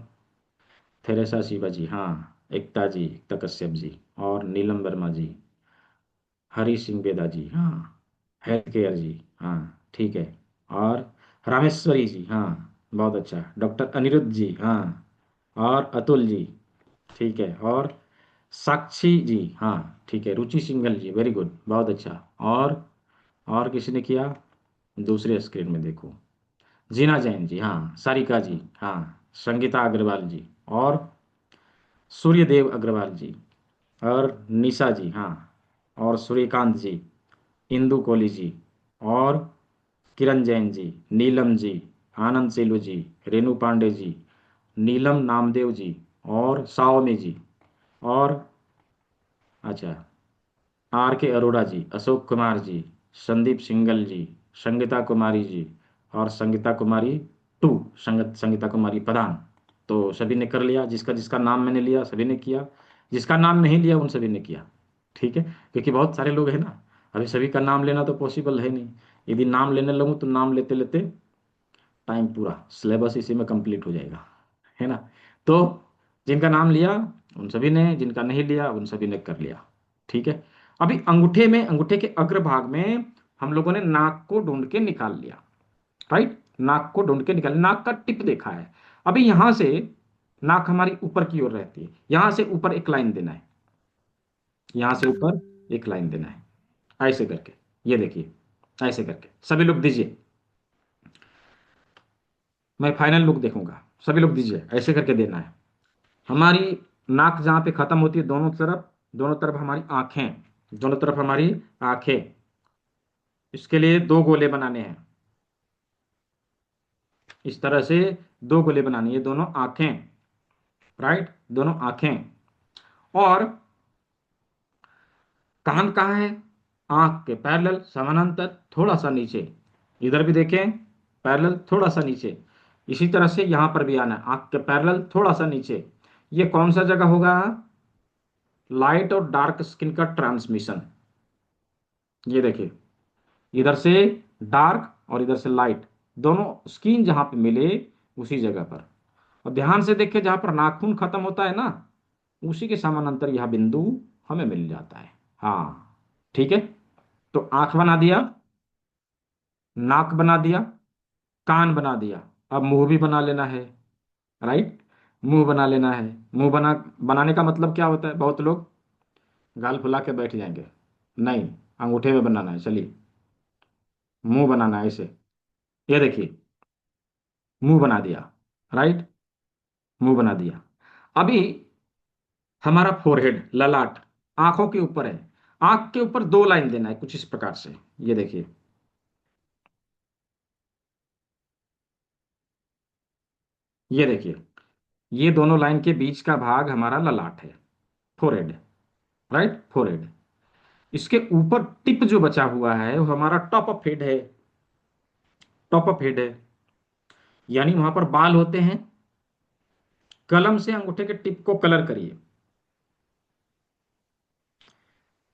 थेरेसा शिवा जी, हाँ, एकता जी, एकता कश्यप जी, और नीलम वर्मा जी, हरी सिंह बेदा जी, हाँ, हेल्थ केयर जी, हाँ, ठीक है। और रामेश्वरी जी, हाँ, बहुत अच्छा। डॉक्टर अनिरुद्ध जी, हाँ, और अतुल जी, ठीक है। और साक्षी जी, हाँ, ठीक है। रुचि सिंघल जी, वेरी गुड, बहुत अच्छा। और किसी ने किया? दूसरे स्क्रीन में देखो। जीना जैन जी, हाँ, सारिका जी, हाँ, संगीता अग्रवाल जी, और सूर्यदेव अग्रवाल जी, और निशा जी, हाँ, और सूर्यकांत जी, इंदु कोहली जी, और किरण जैन जी, नीलम जी, आनंद सेलू जी, रेणु पांडे जी, नीलम नामदेव जी, और साओमी जी, और अच्छा, आर के अरोड़ा जी, अशोक कुमार जी, संदीप सिंगल जी, संगीता कुमारी जी, और संगीता कुमारी टू, संगीता कुमारी प्रधान। तो सभी ने कर लिया, जिसका जिसका नाम मैंने लिया सभी ने किया, जिसका नाम नहीं लिया उन सभी ने किया। ठीक है, क्योंकि बहुत सारे लोग हैं ना, अभी सभी का नाम लेना तो पॉसिबल है नहीं। यदि नाम लेने लगूँ तो नाम लेते लेते टाइम पूरा सिलेबस इसी में कंप्लीट हो जाएगा, है ना। तो जिनका नाम लिया उन सभी ने, जिनका नहीं लिया उन सभी ने कर लिया। ठीक है। अभी अंगूठे में, अंगूठे के अग्रभाग में हम लोगों ने नाक को ढूंढ के निकाल लिया, राइट, नाक को ढूंढ के निकाल, नाक का टिप देखा है। अभी यहां से नाक हमारी ऊपर की ओर रहती है, यहां से ऊपर एक लाइन देना है, यहां से ऊपर एक लाइन देना है, ऐसे करके। ये देखिए, ऐसे करके सभी लोग दीजिए, मैं फाइनल लुक देखूंगा, सभी लोग दीजिए, ऐसे करके देना है। हमारी नाक जहाँ पे खत्म होती है, दोनों तरफ, दोनों तरफ हमारी आंखें, दोनों तरफ हमारी आंखें, इसके लिए दो गोले बनाने हैं, इस तरह से दो गोले बनाने, ये दोनों आंखें, राइट, दोनों आंखें। और कान कहाँ है? आंख के पैरेलल समानांतर, थोड़ा सा नीचे, इधर भी देखें, पैरेलल थोड़ा सा नीचे। इसी तरह से यहां पर भी आना है, आंख के पैरेलल थोड़ा सा नीचे। ये कौन सा जगह होगा? लाइट और डार्क स्किन का ट्रांसमिशन। ये देखिए, इधर से डार्क और इधर से लाइट, दोनों स्किन जहां पे मिले उसी जगह पर। और ध्यान से देखिए, जहां पर नाखून खत्म होता है ना, उसी के समानांतर यह बिंदु हमें मिल जाता है। हाँ, ठीक है। तो आंख बना दिया, नाक बना दिया, कान बना दिया। अब मुंह भी बना लेना है, राइट, मुंह बना लेना है। मुंह बनाने का मतलब क्या होता है? बहुत लोग गाल फुला के बैठ जाएंगे, नहीं, अंगूठे में बनाना है। चलिए, मुंह बनाना है ऐसे। ये देखिए, मुंह बना दिया, राइट, मुंह बना दिया। अभी हमारा फोरहेड, ललाट, आंखों के ऊपर है, आंख के ऊपर दो लाइन देना है कुछ इस प्रकार से। ये देखिए, ये देखिए, ये दोनों लाइन के बीच का भाग हमारा ललाट है, फोरहेड, राइट, फोरहेड। इसके ऊपर टिप जो बचा हुआ है वो हमारा टॉप ऑफ हेड है, टॉप ऑफ हेड है। यानी वहां पर बाल होते हैं। कलम से अंगूठे के टिप को कलर करिए।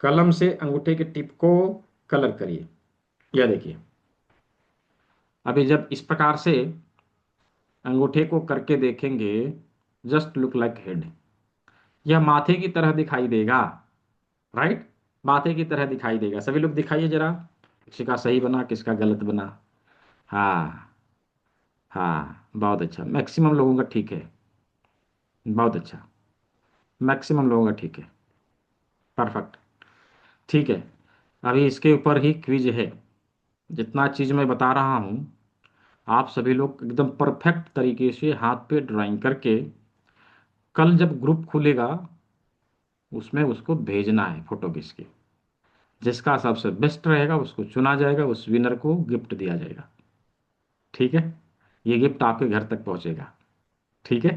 कलम से अंगूठे के टिप को कलर करिए। यह देखिए, अभी जब इस प्रकार से अंगूठे को करके देखेंगे, जस्ट लुक लाइक हेड, यह माथे की तरह दिखाई देगा। राइट, माथे की तरह दिखाई देगा। सभी लोग दिखाइए जरा, किसका सही बना किसका गलत बना। हाँ, हाँ, बहुत अच्छा, मैक्सिमम लोगों का ठीक है। बहुत अच्छा, मैक्सिमम लोगों का ठीक है। परफेक्ट। ठीक है, अभी इसके ऊपर ही क्विज है। जितना चीज़ मैं बता रहा हूँ, आप सभी लोग एकदम परफेक्ट तरीके से हाथ पे ड्राइंग करके, कल जब ग्रुप खुलेगा उसमें उसको भेजना है फोटो खींच के। जिसका सबसे बेस्ट रहेगा उसको चुना जाएगा, उस विनर को गिफ्ट दिया जाएगा। ठीक है, ये गिफ्ट आपके घर तक पहुंचेगा। ठीक है,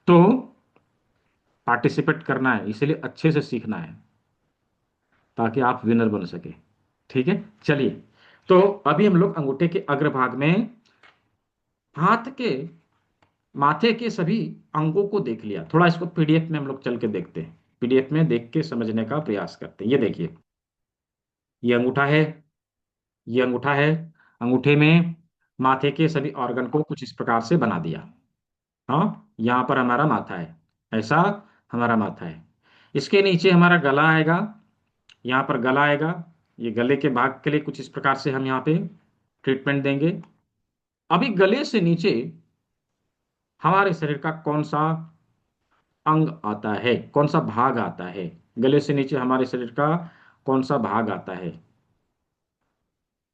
तो पार्टिसिपेट करना है, इसलिए अच्छे से सीखना है ताकि आप विनर बन सके। ठीक है, चलिए। तो अभी हम लोग अंगूठे के अग्रभाग में हाथ के माथे के सभी अंगों को देख लिया। थोड़ा इसको पीडीएफ में हम लोग चल के देखते हैं, पीडीएफ में देख के समझने का प्रयास करते हैं। ये देखिए, ये अंगूठा है, ये अंगूठा है। अंगूठे में माथे के सभी ऑर्गन को कुछ इस प्रकार से बना दिया। हाँ, यहाँ पर हमारा माथा है, ऐसा हमारा माथा है। इसके नीचे हमारा गला आएगा, यहाँ पर गला आएगा। ये गले के भाग के लिए कुछ इस प्रकार से हम यहाँ पे ट्रीटमेंट देंगे। अभी गले से नीचे हमारे शरीर का कौन सा अंग आता है, कौन सा भाग आता है? गले से नीचे हमारे शरीर का कौन सा भाग आता है?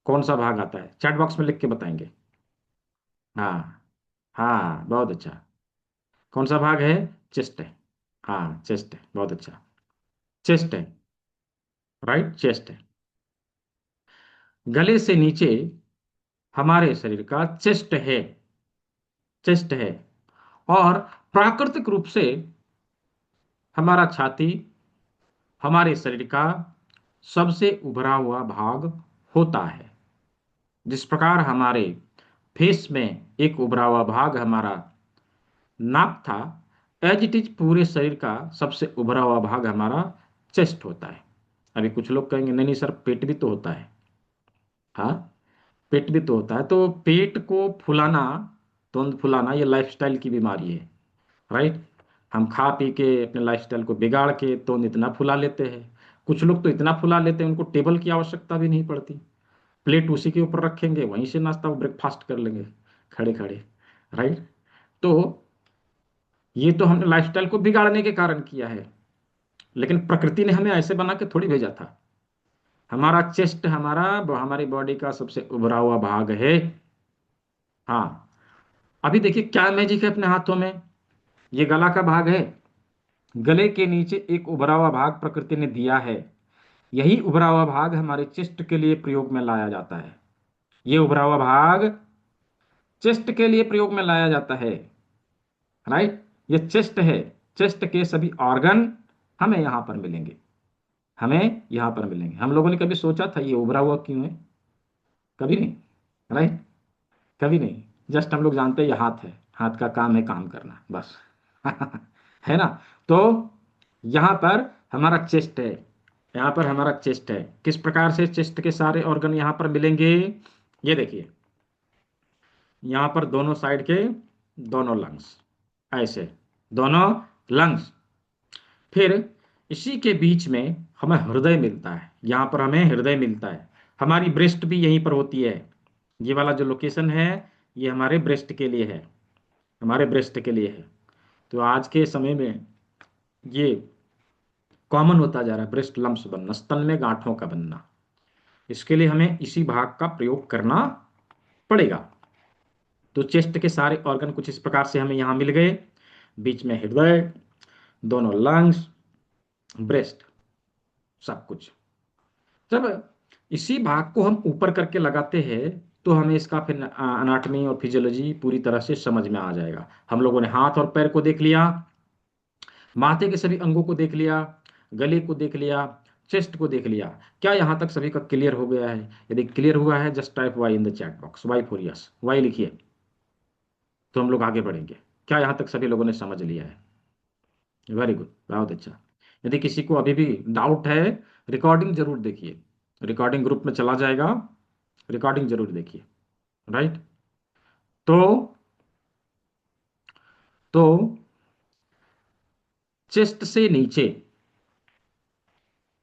कौन सा भाग आता है, चैट बॉक्स में लिख के बताएंगे। हाँ, हाँ, बहुत अच्छा। कौन सा भाग है? चेस्ट है। हाँ, चेस्ट है, बहुत अच्छा। चेस्ट है, राइट, चेस्ट है। गले से नीचे हमारे शरीर का चेस्ट है, चेस्ट है। और प्राकृतिक रूप से हमारा छाती हमारे शरीर का सबसे उभरा हुआ भाग होता है। जिस प्रकार हमारे फेस में एक उभरा हुआ भाग हमारा नाक था, एज इट इज पूरे शरीर का सबसे उभरा हुआ भाग हमारा चेस्ट होता है। अभी कुछ लोग कहेंगे नहीं नहीं सर, पेट भी तो होता है। हाँ, पेट भी तो होता है। तो पेट को फुलाना, तुंद फुलाना, ये लाइफस्टाइल की बीमारी है। राइट, हम खा पी के अपने लाइफस्टाइल को बिगाड़ के तुंद इतना फुला लेते हैं। कुछ लोग तो इतना फुला लेते हैं उनको टेबल की आवश्यकता भी नहीं पड़ती। प्लेट उसी के ऊपर रखेंगे, वहीं से नाश्ता ब्रेकफास्ट कर लेंगे खड़े खड़े। राइट, तो ये तो हमने लाइफस्टाइल को बिगाड़ने के कारण किया है, लेकिन प्रकृति ने हमें ऐसे बना के थोड़ी भेजा था। हमारा चेस्ट हमारी बॉडी का सबसे उभरा हुआ भाग है। हाँ, अभी देखिए क्या मैजिक है अपने हाथों में। ये गला का भाग है, गले के नीचे एक उभरा हुआ भाग प्रकृति ने दिया है। यही उभरा हुआ भाग हमारे चेस्ट के लिए प्रयोग में लाया जाता है। ये उभरा हुआ भाग चेस्ट के लिए प्रयोग में लाया जाता है। राइट, ये चेस्ट है। चेस्ट के सभी ऑर्गन हमें यहां पर मिलेंगे, हमें यहां पर मिलेंगे। हम लोगों ने कभी सोचा था ये उभरा हुआ क्यों है? कभी नहीं। राइट, कभी नहीं। जस्ट हम लोग जानते हैं ये हाथ है, हाथ का काम है काम करना, बस। है ना? तो यहाँ पर हमारा चेस्ट है, यहाँ पर हमारा चेस्ट है। किस प्रकार से चेस्ट के सारे ऑर्गन यहाँ पर मिलेंगे? ये देखिए, यहाँ पर दोनों साइड के दोनों लंग्स, ऐसे दोनों लंग्स। फिर इसी के बीच में हमें हृदय मिलता है, यहाँ पर हमें हृदय मिलता है। हमारी ब्रेस्ट भी यहीं पर होती है। ये वाला जो लोकेशन है, ये हमारे ब्रेस्ट के लिए है, हमारे ब्रेस्ट के लिए है। तो आज के समय में ये कॉमन होता जा रहा है, ब्रेस्ट लम्प्स बनना, स्तन में गांठों का बनना। इसके लिए हमें इसी भाग का प्रयोग करना पड़ेगा। तो चेस्ट के सारे ऑर्गन कुछ इस प्रकार से हमें यहाँ मिल गए। बीच में हृदय, दोनों लंग्स, ब्रेस्ट, सब कुछ। जब इसी भाग को हम ऊपर करके लगाते हैं तो हमें इसका फिर अनाटमी और फिजियोलॉजी पूरी तरह से समझ में आ जाएगा। हम लोगों ने हाथ और पैर को देख लिया, माथे के सभी अंगों को देख लिया, गले को देख लिया, चेस्ट को देख लिया। क्या यहाँ तक सभी का क्लियर हो गया है? यदि क्लियर हुआ है, just type Y in the chat box, Y for yes, Y लिखिए। तो हम लोग आगे बढ़ेंगे। क्या यहाँ तक सभी लोगों ने समझ लिया है? वेरी गुड, बहुत अच्छा। यदि किसी को अभी भी डाउट है, रिकॉर्डिंग जरूर देखिए, रिकॉर्डिंग ग्रुप में चला जाएगा, रिकॉर्डिंग जरूर देखिए। राइट। तो तो चेस्ट से नीचे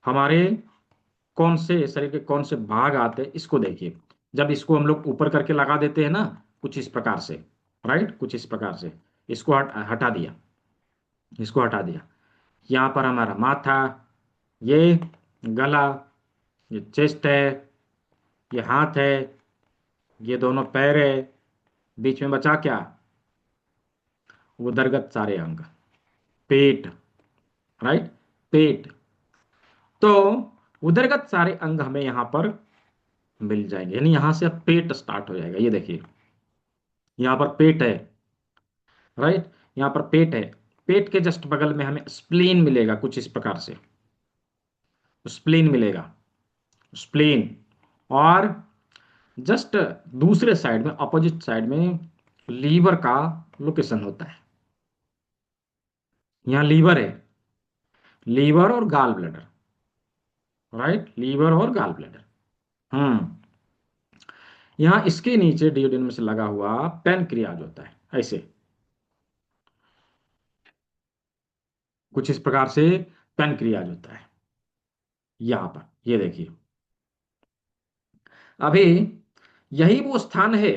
हमारे कौन से शरीर के कौन से भाग आते हैं, इसको देखिए। जब इसको हम लोग ऊपर करके लगा देते हैं ना, कुछ इस प्रकार से, राइट, कुछ इस प्रकार से, इसको हटा दिया, इसको हटा दिया। यहाँ पर हमारा माथा, ये गला, ये चेस्ट है, ये हाथ है, ये दोनों पैर है, बीच में बचा क्या? उदरगत सारे अंग, पेट, राइट, पेट। तो उदरगत सारे अंग हमें यहाँ पर मिल जाएंगे, यानी यहाँ से अब पेट स्टार्ट हो जाएगा। ये देखिए, यहाँ पर पेट है, राइट, यहाँ पर पेट है। पेट के जस्ट बगल में हमें स्प्लीन मिलेगा, कुछ इस प्रकार से स्प्लीन मिलेगा, स्प्लीन। और जस्ट दूसरे साइड में, अपोजिट साइड में लीवर का लोकेशन होता है। यहाँ लीवर है, लीवर और गाल ब्लैडर, राइट, लीवर और गाल ब्लैडर। हम्म। यहाँ इसके नीचे डियोडेनम से लगा हुआ पैनक्रियाज होता है, ऐसे कुछ इस प्रकार से पैनक्रियाज होता है यहाँ पर। ये देखिए, अभी यही वो स्थान है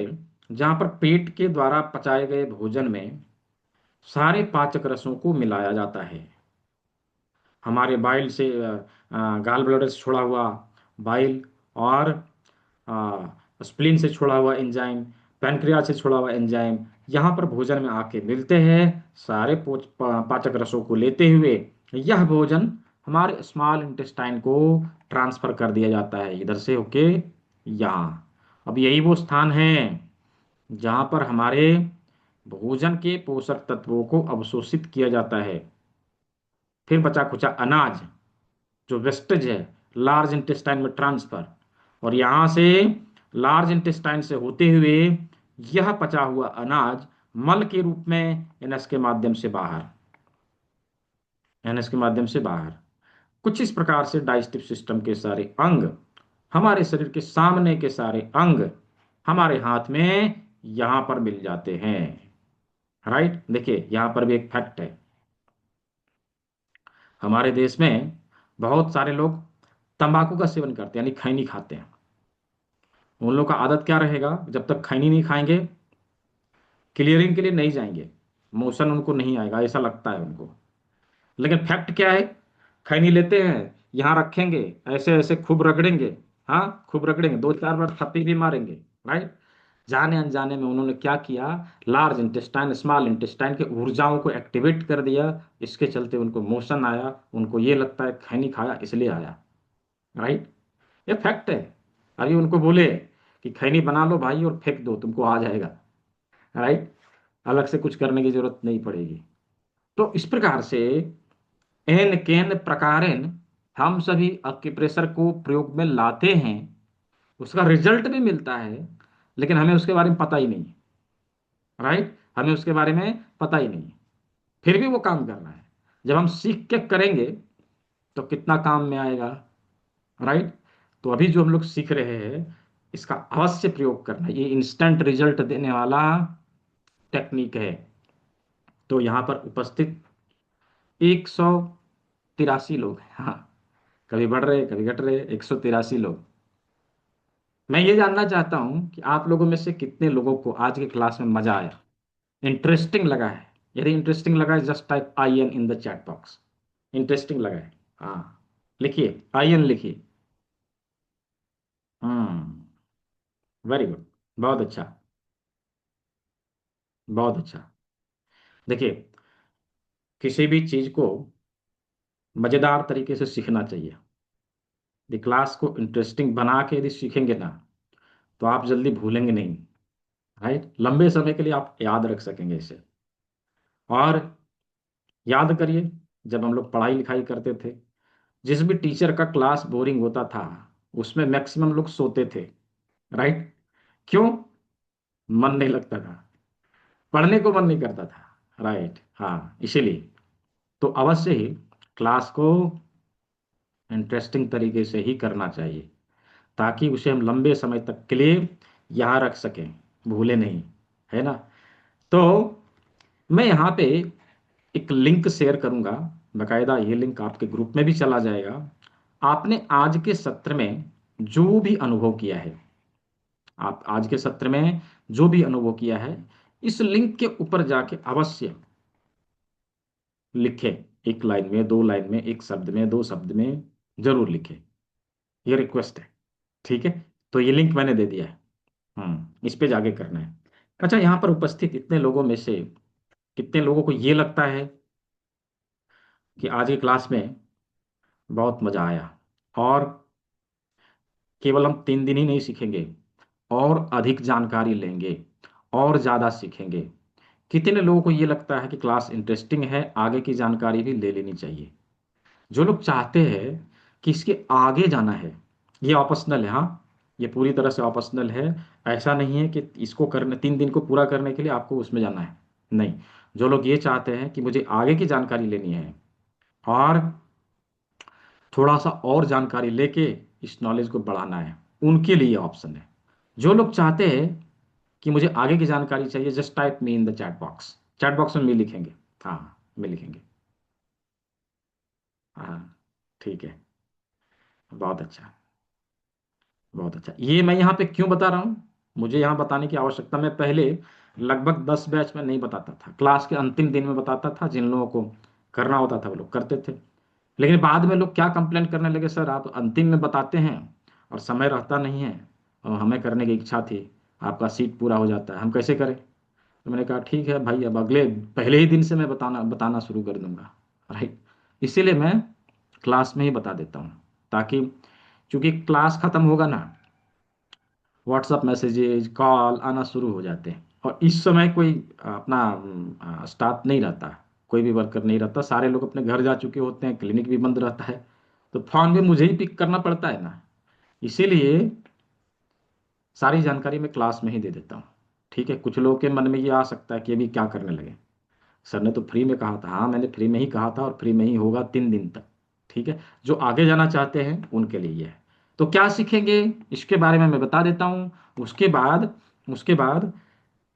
जहां पर पेट के द्वारा पचाए गए भोजन में सारे पाचक रसों को मिलाया जाता है। हमारे बाइल से, गाल ब्लैडर से छोड़ा हुआ बाइल, और स्प्लीन से छोड़ा हुआ एंजाइम, पैनक्रियाज से छोड़ा हुआ एंजाइम, यहाँ पर भोजन में आके मिलते हैं। सारे पाचक रसों को लेते हुए यह भोजन हमारे स्मॉल इंटेस्टाइन को ट्रांसफर कर दिया जाता है, इधर से होके यहाँ। अब यही वो स्थान है जहाँ पर हमारे भोजन के पोषक तत्वों को अवशोषित किया जाता है। फिर बचा खुचा अनाज, जो वेस्टेज है, लार्ज इंटेस्टाइन में ट्रांसफर, और यहां से लार्ज इंटेस्टाइन से होते हुए यह पचा हुआ अनाज मल के रूप में एनएस के माध्यम से बाहर, एनएस के माध्यम से बाहर। कुछ इस प्रकार से डाइजेस्टिव सिस्टम के सारे अंग, हमारे शरीर के सामने के सारे अंग हमारे हाथ में यहां पर मिल जाते हैं। राइट, देखिए यहां पर भी एक फैक्ट है। हमारे देश में बहुत सारे लोग तंबाकू का सेवन करते हैं, यानी खैनी खाते हैं। उन लोग का आदत क्या रहेगा, जब तक खैनी नहीं खाएंगे क्लियरिंग के लिए नहीं जाएंगे, मोशन उनको नहीं आएगा, ऐसा लगता है उनको। लेकिन फैक्ट क्या है, खैनी लेते हैं, यहाँ रखेंगे, ऐसे ऐसे खूब रगड़ेंगे, हाँ खूब रगड़ेंगे, दो चार बार थप्पी भी मारेंगे, राइट। जाने अनजाने में उन्होंने क्या किया, लार्ज इंटेस्टाइन स्मॉल इंटेस्टाइन के ऊर्जाओं को एक्टिवेट कर दिया। इसके चलते उनको मोशन आया, उनको ये लगता है खैनी खाया इसलिए आया, राइट। ये फैक्ट है। अभी उनको बोले कि खैनी बना लो भाई और फेंक दो, तुमको आ जाएगा, राइट, अलग से कुछ करने की जरूरत नहीं पड़ेगी। तो इस प्रकार से एन केन प्रकारेण हम सभी अक्यूप्रेशर को प्रयोग में लाते हैं, उसका रिजल्ट भी मिलता है, लेकिन हमें उसके बारे में पता ही नहीं, राइट, हमें उसके बारे में पता ही नहीं। फिर भी वो काम करना है। जब हम सीख के करेंगे तो कितना काम में आएगा, राइट। तो अभी जो हम लोग सीख रहे हैं, इसका अवश्य प्रयोग करना, ये इंस्टेंट रिजल्ट देने वाला टेक्निक है। तो यहाँ पर उपस्थित 183 लोग हैं, हाँ, कभी बढ़ रहे कभी घट रहे, 183 लोग। मैं ये जानना चाहता हूँ कि आप लोगों में से कितने लोगों को आज की क्लास में मजा आया, इंटरेस्टिंग लगा है। यदि इंटरेस्टिंग लगा है, just type I N in the chat box. Interesting लगा है, हाँ, लिखिए, आई एन लिखिए। हम्म। वेरी गुड, बहुत अच्छा, बहुत अच्छा। देखिए, किसी भी चीज को मजेदार तरीके से सीखना चाहिए। यदि क्लास को इंटरेस्टिंग बना के यदि सीखेंगे ना, तो आप जल्दी भूलेंगे नहीं, राइट, लंबे समय के लिए आप याद रख सकेंगे इसे। और याद करिए, जब हम लोग पढ़ाई लिखाई करते थे, जिस भी टीचर का क्लास बोरिंग होता था, उसमें मैक्सिमम लोग सोते थे, राइट। क्यों? मन नहीं लगता था। पढ़ने को मन नहीं करता था, राइट, हाँ, इसीलिए तो अवश्य ही क्लास को इंटरेस्टिंग तरीके से ही करना चाहिए, ताकि उसे हम लंबे समय तक के लिए यहाँ रख सकें, भूले नहीं, है ना। तो मैं यहाँ पे एक लिंक शेयर करूंगा, बकायदा ये लिंक आपके ग्रुप में भी चला जाएगा। आपने आज के सत्र में जो भी अनुभव किया है, आप आज के सत्र में जो भी अनुभव किया है, इस लिंक के ऊपर जाके अवश्य लिखें। एक लाइन में, दो लाइन में, एक शब्द में, दो शब्द में, जरूर लिखें। ये रिक्वेस्ट है, ठीक है। तो ये लिंक मैंने दे दिया है, इस पे जाके करना है। अच्छा, यहाँ पर उपस्थित इतने लोगों में से कितने लोगों को ये लगता है कि आज की क्लास में बहुत मजा आया, और केवल हम 3 दिन ही नहीं सीखेंगे, और अधिक जानकारी लेंगे, और ज़्यादा सीखेंगे। कितने लोगों को ये लगता है कि क्लास इंटरेस्टिंग है, आगे की जानकारी भी ले लेनी चाहिए। जो लोग चाहते हैं कि इसके आगे जाना है, ये ऑप्शनल है, हाँ, ये पूरी तरह से ऑप्शनल है। ऐसा नहीं है कि इसको करने 3 दिन को पूरा करने के लिए आपको उसमें जाना है, नहीं। जो लोग ये चाहते हैं कि मुझे आगे की जानकारी लेनी है, और थोड़ा सा और जानकारी लेके इस नॉलेज को बढ़ाना है, उनके लिए ऑप्शन है। जो लोग चाहते हैं कि मुझे आगे की जानकारी चाहिए, just type me in the chat box, chat box में मी लिखेंगे, हाँ, मी लिखेंगे, हाँ, ठीक है, बहुत अच्छा, बहुत अच्छा। ये मैं यहाँ पे क्यों बता रहा हूँ, मुझे यहाँ बताने की आवश्यकता, मैं पहले लगभग 10 बैच में नहीं बताता था, क्लास के अंतिम दिन में बताता था। जिन लोगों को करना होता था वो लोग करते थे, लेकिन बाद में लोग क्या कंप्लेंट करने लगे, सर आप अंतिम में बताते हैं और समय रहता नहीं है, और हमें करने की इच्छा थी, आपका सीट पूरा हो जाता है, हम कैसे करें। तो मैंने कहा ठीक है भाई, अब अगले पहले ही दिन से मैं बताना बताना शुरू कर दूंगा, राइट। इसीलिए मैं क्लास में ही बता देता हूँ, ताकि चूंकि क्लास खत्म होगा ना, व्हाट्सअप मैसेजेज कॉल आना शुरू हो जाते हैं, और इस समय कोई अपना स्टाफ नहीं रहता, कोई भी वर्कर नहीं रहता, सारे लोग अपने घर जा चुके होते हैं, क्लिनिक भी बंद रहता है, तो फोन भी मुझे ही पिक करना पड़ता है ना। इसीलिए सारी जानकारी मैं क्लास में ही दे देता हूँ, ठीक है। कुछ लोगों के मन में ये आ सकता है कि अभी क्या करने लगे, सर ने तो फ्री में कहा था, हाँ मैंने फ्री में ही कहा था, और फ्री में ही होगा 3 दिन तक, ठीक है। जो आगे जाना चाहते हैं उनके लिए ये है। तो क्या सीखेंगे इसके बारे में मैं बता देता हूँ। उसके बाद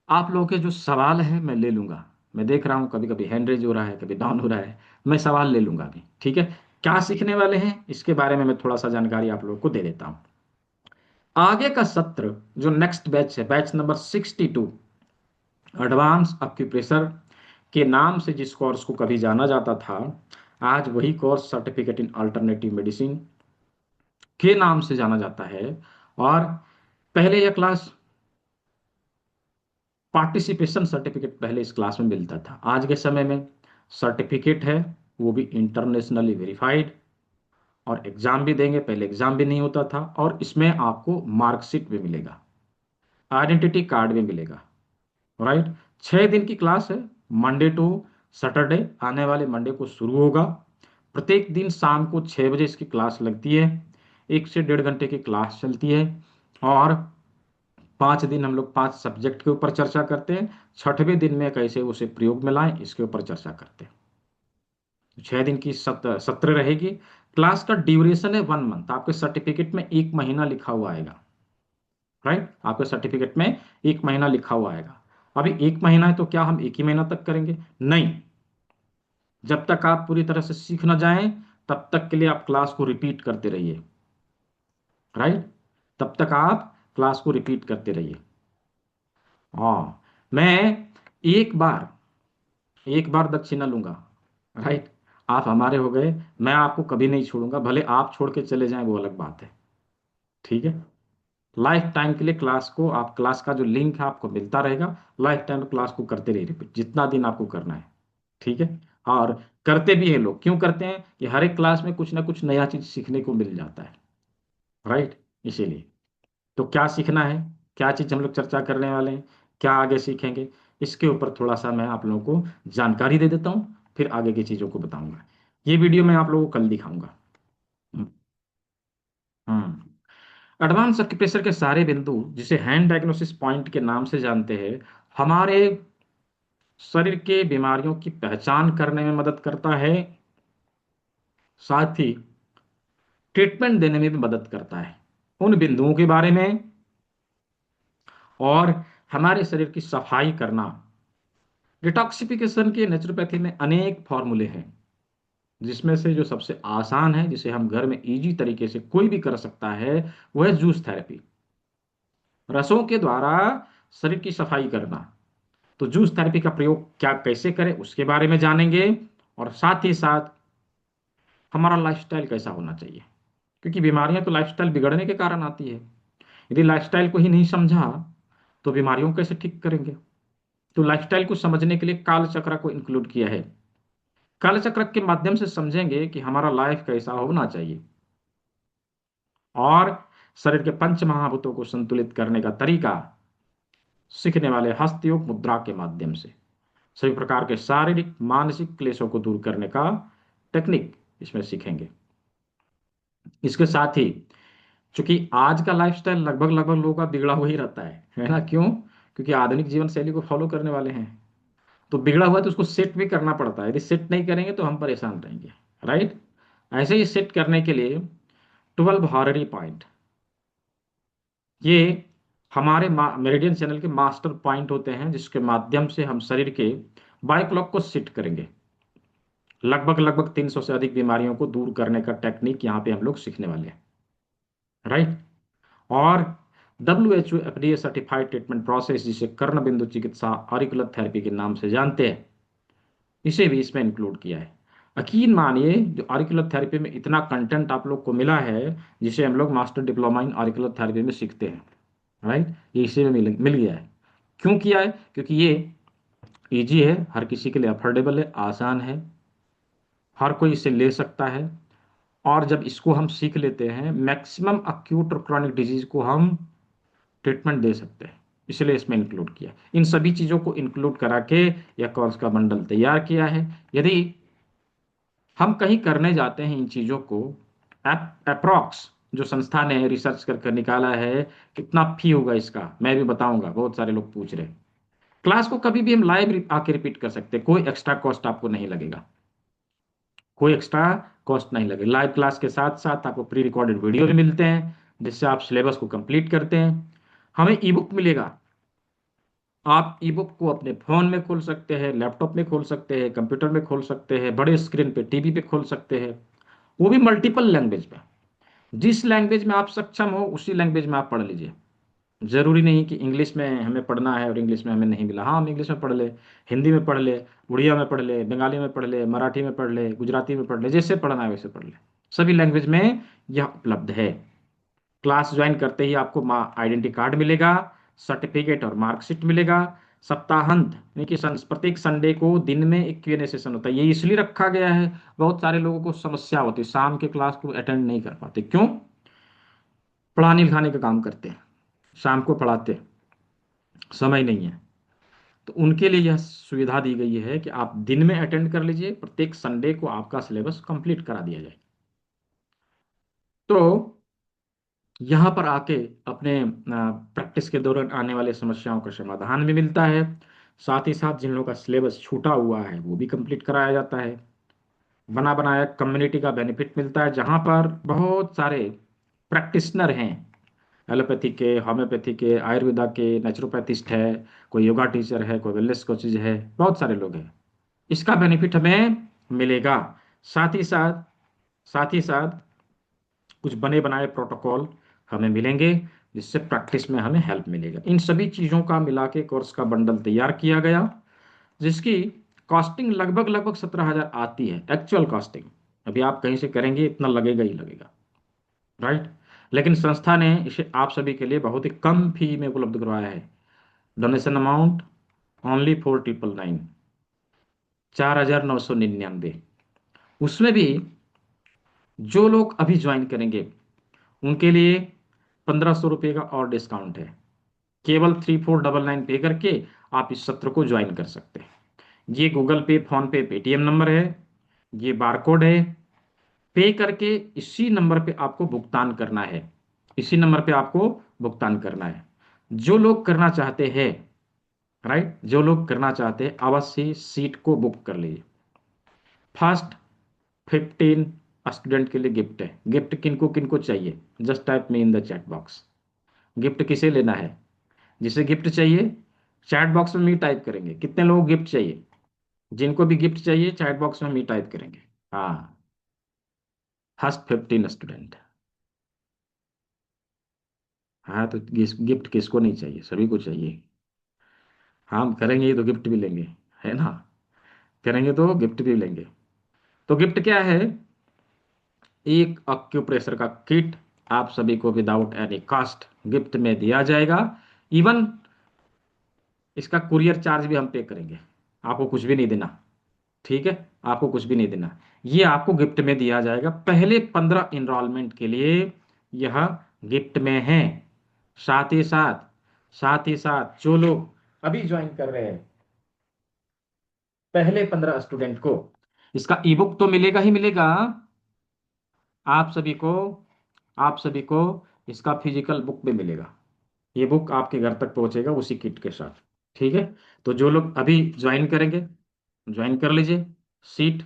आप लोगों के जो सवाल हैं मैं ले लूंगा। मैं देख रहा हूँ कभी कभी हैंड रेज हो रहा है, कभी डाउन हो रहा है, मैं सवाल ले लूंगा अभी, ठीक है। क्या सीखने वाले हैं इसके बारे में मैं थोड़ा सा जानकारी आप लोगों को दे देता हूँ। आगे का सत्र जो नेक्स्ट बैच है, बैच नंबर 62, एडवांस अक्यूप्रेशर के नाम से जिस कोर्स को कभी जाना जाता था, आज वही course certificate in alternative medicine के नाम से जाना जाता है। और पहले यह क्लास पार्टिसिपेशन सर्टिफिकेट पहले इस क्लास में मिलता था, आज के समय में सर्टिफिकेट है, वो भी इंटरनेशनली वेरीफाइड, और एग्जाम भी देंगे, पहले एग्जाम भी नहीं होता था, और इसमें आपको मार्कशीट भी मिलेगा, आइडेंटिटी कार्ड भी मिलेगा, राइट। 6 दिन की क्लास है, मंडे टू सैटरडे, आने वाले मंडे को शुरू होगा। प्रत्येक दिन शाम को 6 बजे इसकी क्लास लगती है, 1 से 1.5 घंटे की क्लास चलती है, और 5 दिन हम लोग 5 सब्जेक्ट के ऊपर चर्चा करते हैं। छठवें दिन में कैसे उसे प्रयोग में लाएं इसके ऊपर चर्चा करते हैं। 6 दिन की सत्र रहेगी। क्लास का ड्यूरेशन है 1 मंथ, आपके सर्टिफिकेट में 1 महीना लिखा हुआ आएगा, राइट। आपके सर्टिफिकेट में 1 महीना लिखा हुआ आएगा। अभी 1 महीना है तो क्या हम एक ही महीना तक करेंगे, नहीं। जब तक आप पूरी तरह से सीख ना जाएं, तब तक के लिए आप क्लास को रिपीट करते रहिए, राइट। तब तक आप क्लास को रिपीट करते रहिए। हाँ, मैं एक बार एक बार दक्षिणा लूंगा, राइट। आप हमारे हो गए, मैं आपको कभी नहीं छोड़ूंगा, भले आप छोड़ के चले जाएं वो अलग बात है, ठीक है। लाइफ टाइम के लिए क्लास को, आप क्लास का जो लिंक है आपको मिलता रहेगा, लाइफ टाइम क्लास को करते रहिए रिपीट, जितना दिन आपको करना है, ठीक है। और करते भी हैं लोग, क्यों करते हैं कि हर एक क्लास में कुछ ना कुछ नया चीज सीखने को मिल जाता है, राइट। इसीलिए तो क्या सीखना है, क्या चीज हम लोग चर्चा करने वाले हैं, क्या आगे सीखेंगे, इसके ऊपर थोड़ा सा मैं आप लोगों को जानकारी दे देता हूँ, फिर आगे की चीजों को बताऊंगा। ये वीडियो मैं आप लोगों को कल दिखाऊंगा। हम्म एडवांस एक्यूप्रेशर के सारे बिंदु, जिसे हैंड डायग्नोसिस पॉइंट के नाम से जानते हैं, हमारे शरीर के बीमारियों की पहचान करने में मदद करता है, साथ ही ट्रीटमेंट देने में भी मदद करता है उन बिंदुओं के बारे में। और हमारे शरीर की सफाई करना, डिटॉक्सिफिकेशन के नेचुरोपैथी में अनेक फॉर्मूले हैं, जिसमें से जो सबसे आसान है, जिसे हम घर में इजी तरीके से कोई भी कर सकता है, वो है जूस थेरेपी। रसों के द्वारा शरीर की सफाई करना। तो जूस थेरेपी का प्रयोग क्या कैसे करें उसके बारे में जानेंगे, और साथ ही साथ हमारा लाइफस्टाइल कैसा होना चाहिए, क्योंकि बीमारियां तो लाइफस्टाइल बिगड़ने के कारण आती है। यदि लाइफस्टाइल को ही नहीं समझा तो बीमारियों को कैसे ठीक करेंगे। तो लाइफस्टाइल को समझने के लिए काल चक्र को इंक्लूड किया है। काल चक्र के माध्यम से समझेंगे कि हमारा लाइफ कैसा होना चाहिए, और शरीर के पंच महाभूतों को संतुलित करने का तरीका सीखने वाले हस्तयोग मुद्रा के माध्यम से सभी प्रकार के शारीरिक मानसिक क्लेशों को दूर करने का टेक्निक इसमें सीखेंगे। इसके साथ ही, चूंकि आज का लाइफस्टाइल लगभग लगभग लोगों का बिगड़ा हुआ ही रहता है ना, क्यों? क्योंकि आधुनिक जीवन शैली को फॉलो करने वाले हैं। तो बिगड़ा हुआ है तो उसको सेट भी करना पड़ता है, यदि सेट नहीं करेंगे तो हम परेशान रहेंगे। राइट। ऐसे ही सेट करने के लिए 12 हॉररी पॉइंट, ये हमारे मेरिडियन चैनल के मास्टर पॉइंट होते हैं, जिसके माध्यम से हम शरीर के बायो क्लॉक को सेट करेंगे। लगभग लगभग 300 से अधिक बीमारियों को दूर करने का टेक्निक यहाँ पे हम लोग सीखने वाले हैं। राइट। और WHO FDA certified treatment process, जिसे कर्ण बिंदु चिकित्सा ऑरिकुलर थेरेपी के नाम से जानते हैं, इसे भी इसमें इंक्लूड किया है। यकीन मानिए, जो ऑरिकुलर थेरेपी में इतना कंटेंट आप लोग को मिला है, जिसे हम लोग master diploma in auricular therapy में सीखते हैं, राइट, ये इसी में मिल गया है। क्यों किया है? क्योंकि ये इजी है, हर किसी के लिए अफोर्डेबल है, आसान है, हर कोई इसे ले सकता है। और जब इसको हम सीख लेते हैं, मैक्सिमम अक्यूट और क्रॉनिक डिजीज को हम ट्रीटमेंट दे सकते हैं। इसलिए इसमें इंक्लूड किया, इन सभी चीज़ों को इंक्लूड करा के यह कोर्स का बंडल तैयार किया है। यदि हम कहीं करने जाते हैं इन चीज़ों को, अप्रोक्स जो संस्था ने रिसर्च करके निकाला है, कितना फी होगा इसका मैं भी बताऊंगा, बहुत सारे लोग पूछ रहे हैं। क्लास को कभी भी हम लाइव आके रिपीट कर सकते हैं, कोई एक्स्ट्रा कॉस्ट आपको नहीं लगेगा, कोई एक्स्ट्रा कॉस्ट नहीं लगेगा। लाइव क्लास के साथ साथ आपको प्री रिकॉर्डेड वीडियो भी मिलते हैं, जिससे आप सिलेबस को कंप्लीट करते हैं। हमें ई बुक मिलेगा, आप ई बुक को अपने फोन में खोल सकते हैं, लैपटॉप में खोल सकते हैं, कंप्यूटर में खोल सकते हैं, बड़े स्क्रीन पे टीवी पे खोल सकते हैं, वो भी मल्टीपल लैंग्वेज में। जिस लैंग्वेज में आप सक्षम हो उसी लैंग्वेज में आप पढ़ लीजिए। जरूरी नहीं कि इंग्लिश में हमें पढ़ना है और इंग्लिश में हमें नहीं मिला, हाँ हम इंग्लिश में पढ़ ले, हिंदी में पढ़ ले, उड़िया में पढ़ ले, बंगाली में पढ़ ले, मराठी में पढ़ ले, गुजराती में पढ़ ले, जैसे पढ़ना है वैसे पढ़ ले। सभी लैंग्वेज में यह उपलब्ध है। क्लास ज्वाइन करते ही आपको आइडेंटिटी कार्ड मिलेगा, सर्टिफिकेट और मार्कशीट मिलेगा। सप्ताहांत यानी कि प्रत्येक संडे को दिन में एक Q&A सेशन होता है। ये इसलिए रखा गया है, बहुत सारे लोगों को समस्या होती है, शाम के क्लास को अटेंड नहीं कर पाते। क्यों? पढ़ाने लिखाने का काम करते हैं, शाम को पढ़ाते हैं, समय नहीं है। तो उनके लिए यह सुविधा दी गई है कि आप दिन में अटेंड कर लीजिए, प्रत्येक संडे को आपका सिलेबस कंप्लीट करा दिया जाए। तो यहाँ पर आके अपने प्रैक्टिस के दौरान आने वाले समस्याओं का समाधान भी मिलता है। साथ ही साथ जिन लोगों का सिलेबस छूटा हुआ है वो भी कंप्लीट कराया जाता है। बना बनाया कम्युनिटी का बेनिफिट मिलता है, जहाँ पर बहुत सारे प्रैक्टिशनर हैं, एलोपैथी के, होम्योपैथी के, आयुर्वेदा के, नेचुरोपैथिस्ट है, कोई योगा टीचर है, कोई वेलनेस कोचेज है, बहुत सारे लोग हैं। इसका बेनिफिट हमें मिलेगा। साथ ही साथ कुछ बने बनाए प्रोटोकॉल हमें मिलेंगे, जिससे प्रैक्टिस में हमें हेल्प मिलेगा। इन सभी चीज़ों का मिला के कोर्स का बंडल तैयार किया गया, जिसकी कॉस्टिंग लगभग लगभग 17,000 आती है, एक्चुअल कॉस्टिंग। अभी आप कहीं से करेंगे इतना लगेगा ही लगेगा, राइट। लेकिन संस्था ने इसे आप सभी के लिए बहुत ही कम फी में उपलब्ध करवाया है। Donation amount only 4,999, 4,999। उसमें भी जो लोग अभी ज्वाइन करेंगे उनके लिए 1,500 रुपये का और डिस्काउंट है। केवल 3,499 पे करके आप इस सत्र को ज्वाइन कर सकते हैं। ये गूगल पे, फोन पे, पेटीएम नंबर है, ये बारकोड है। पे करके इसी नंबर पे आपको भुगतान करना है, इसी नंबर पे आपको भुगतान करना है। जो लोग करना चाहते हैं राइट। जो लोग करना चाहते हैं अवश्य सीट को बुक कर लीजिए। फर्स्ट 15 स्टूडेंट के लिए गिफ्ट है। गिफ्ट किनको किनको चाहिए, just type me in the chat box. Gift किसे लेना है, जिसे गिफ्ट चाहिए चैट बॉक्स में मी टाइप करेंगे। कितने लोगों को गिफ्ट चाहिए, जिनको भी गिफ्ट चाहिए चैट बॉक्स में मी टाइप करेंगे। हाँ, फर्स्ट 15 स्टूडेंट। हाँ तो गिफ्ट किसको नहीं चाहिए, सभी को चाहिए। हाँ, हम करेंगे तो गिफ्ट भी लेंगे, है ना। करेंगे तो गिफ्ट भी लेंगे। तो गिफ्ट क्या है, एक अक्यूप्रेशर का किट आप सभी को विदाउट एनी कॉस्ट गिफ्ट में दिया जाएगा। इवन इसका कुरियर चार्ज भी हम पे करेंगे, आपको कुछ भी नहीं देना। ठीक है, आपको कुछ भी नहीं देना। ये आपको गिफ्ट में दिया जाएगा पहले 15 इनरोलमेंट के लिए। यह गिफ्ट में है। साथ ही साथ जो लोग अभी ज्वाइन कर रहे हैं, पहले 15 स्टूडेंट को इसका ईबुक तो मिलेगा ही मिलेगा। आप सभी को आप सभी को इसका फिजिकल बुक भी मिलेगा। ये बुक आपके घर तक पहुंचेगा उसी किट के साथ। ठीक है। तो जो लोग अभी ज्वाइन करेंगे, ज्वाइन कर लीजिए। सीट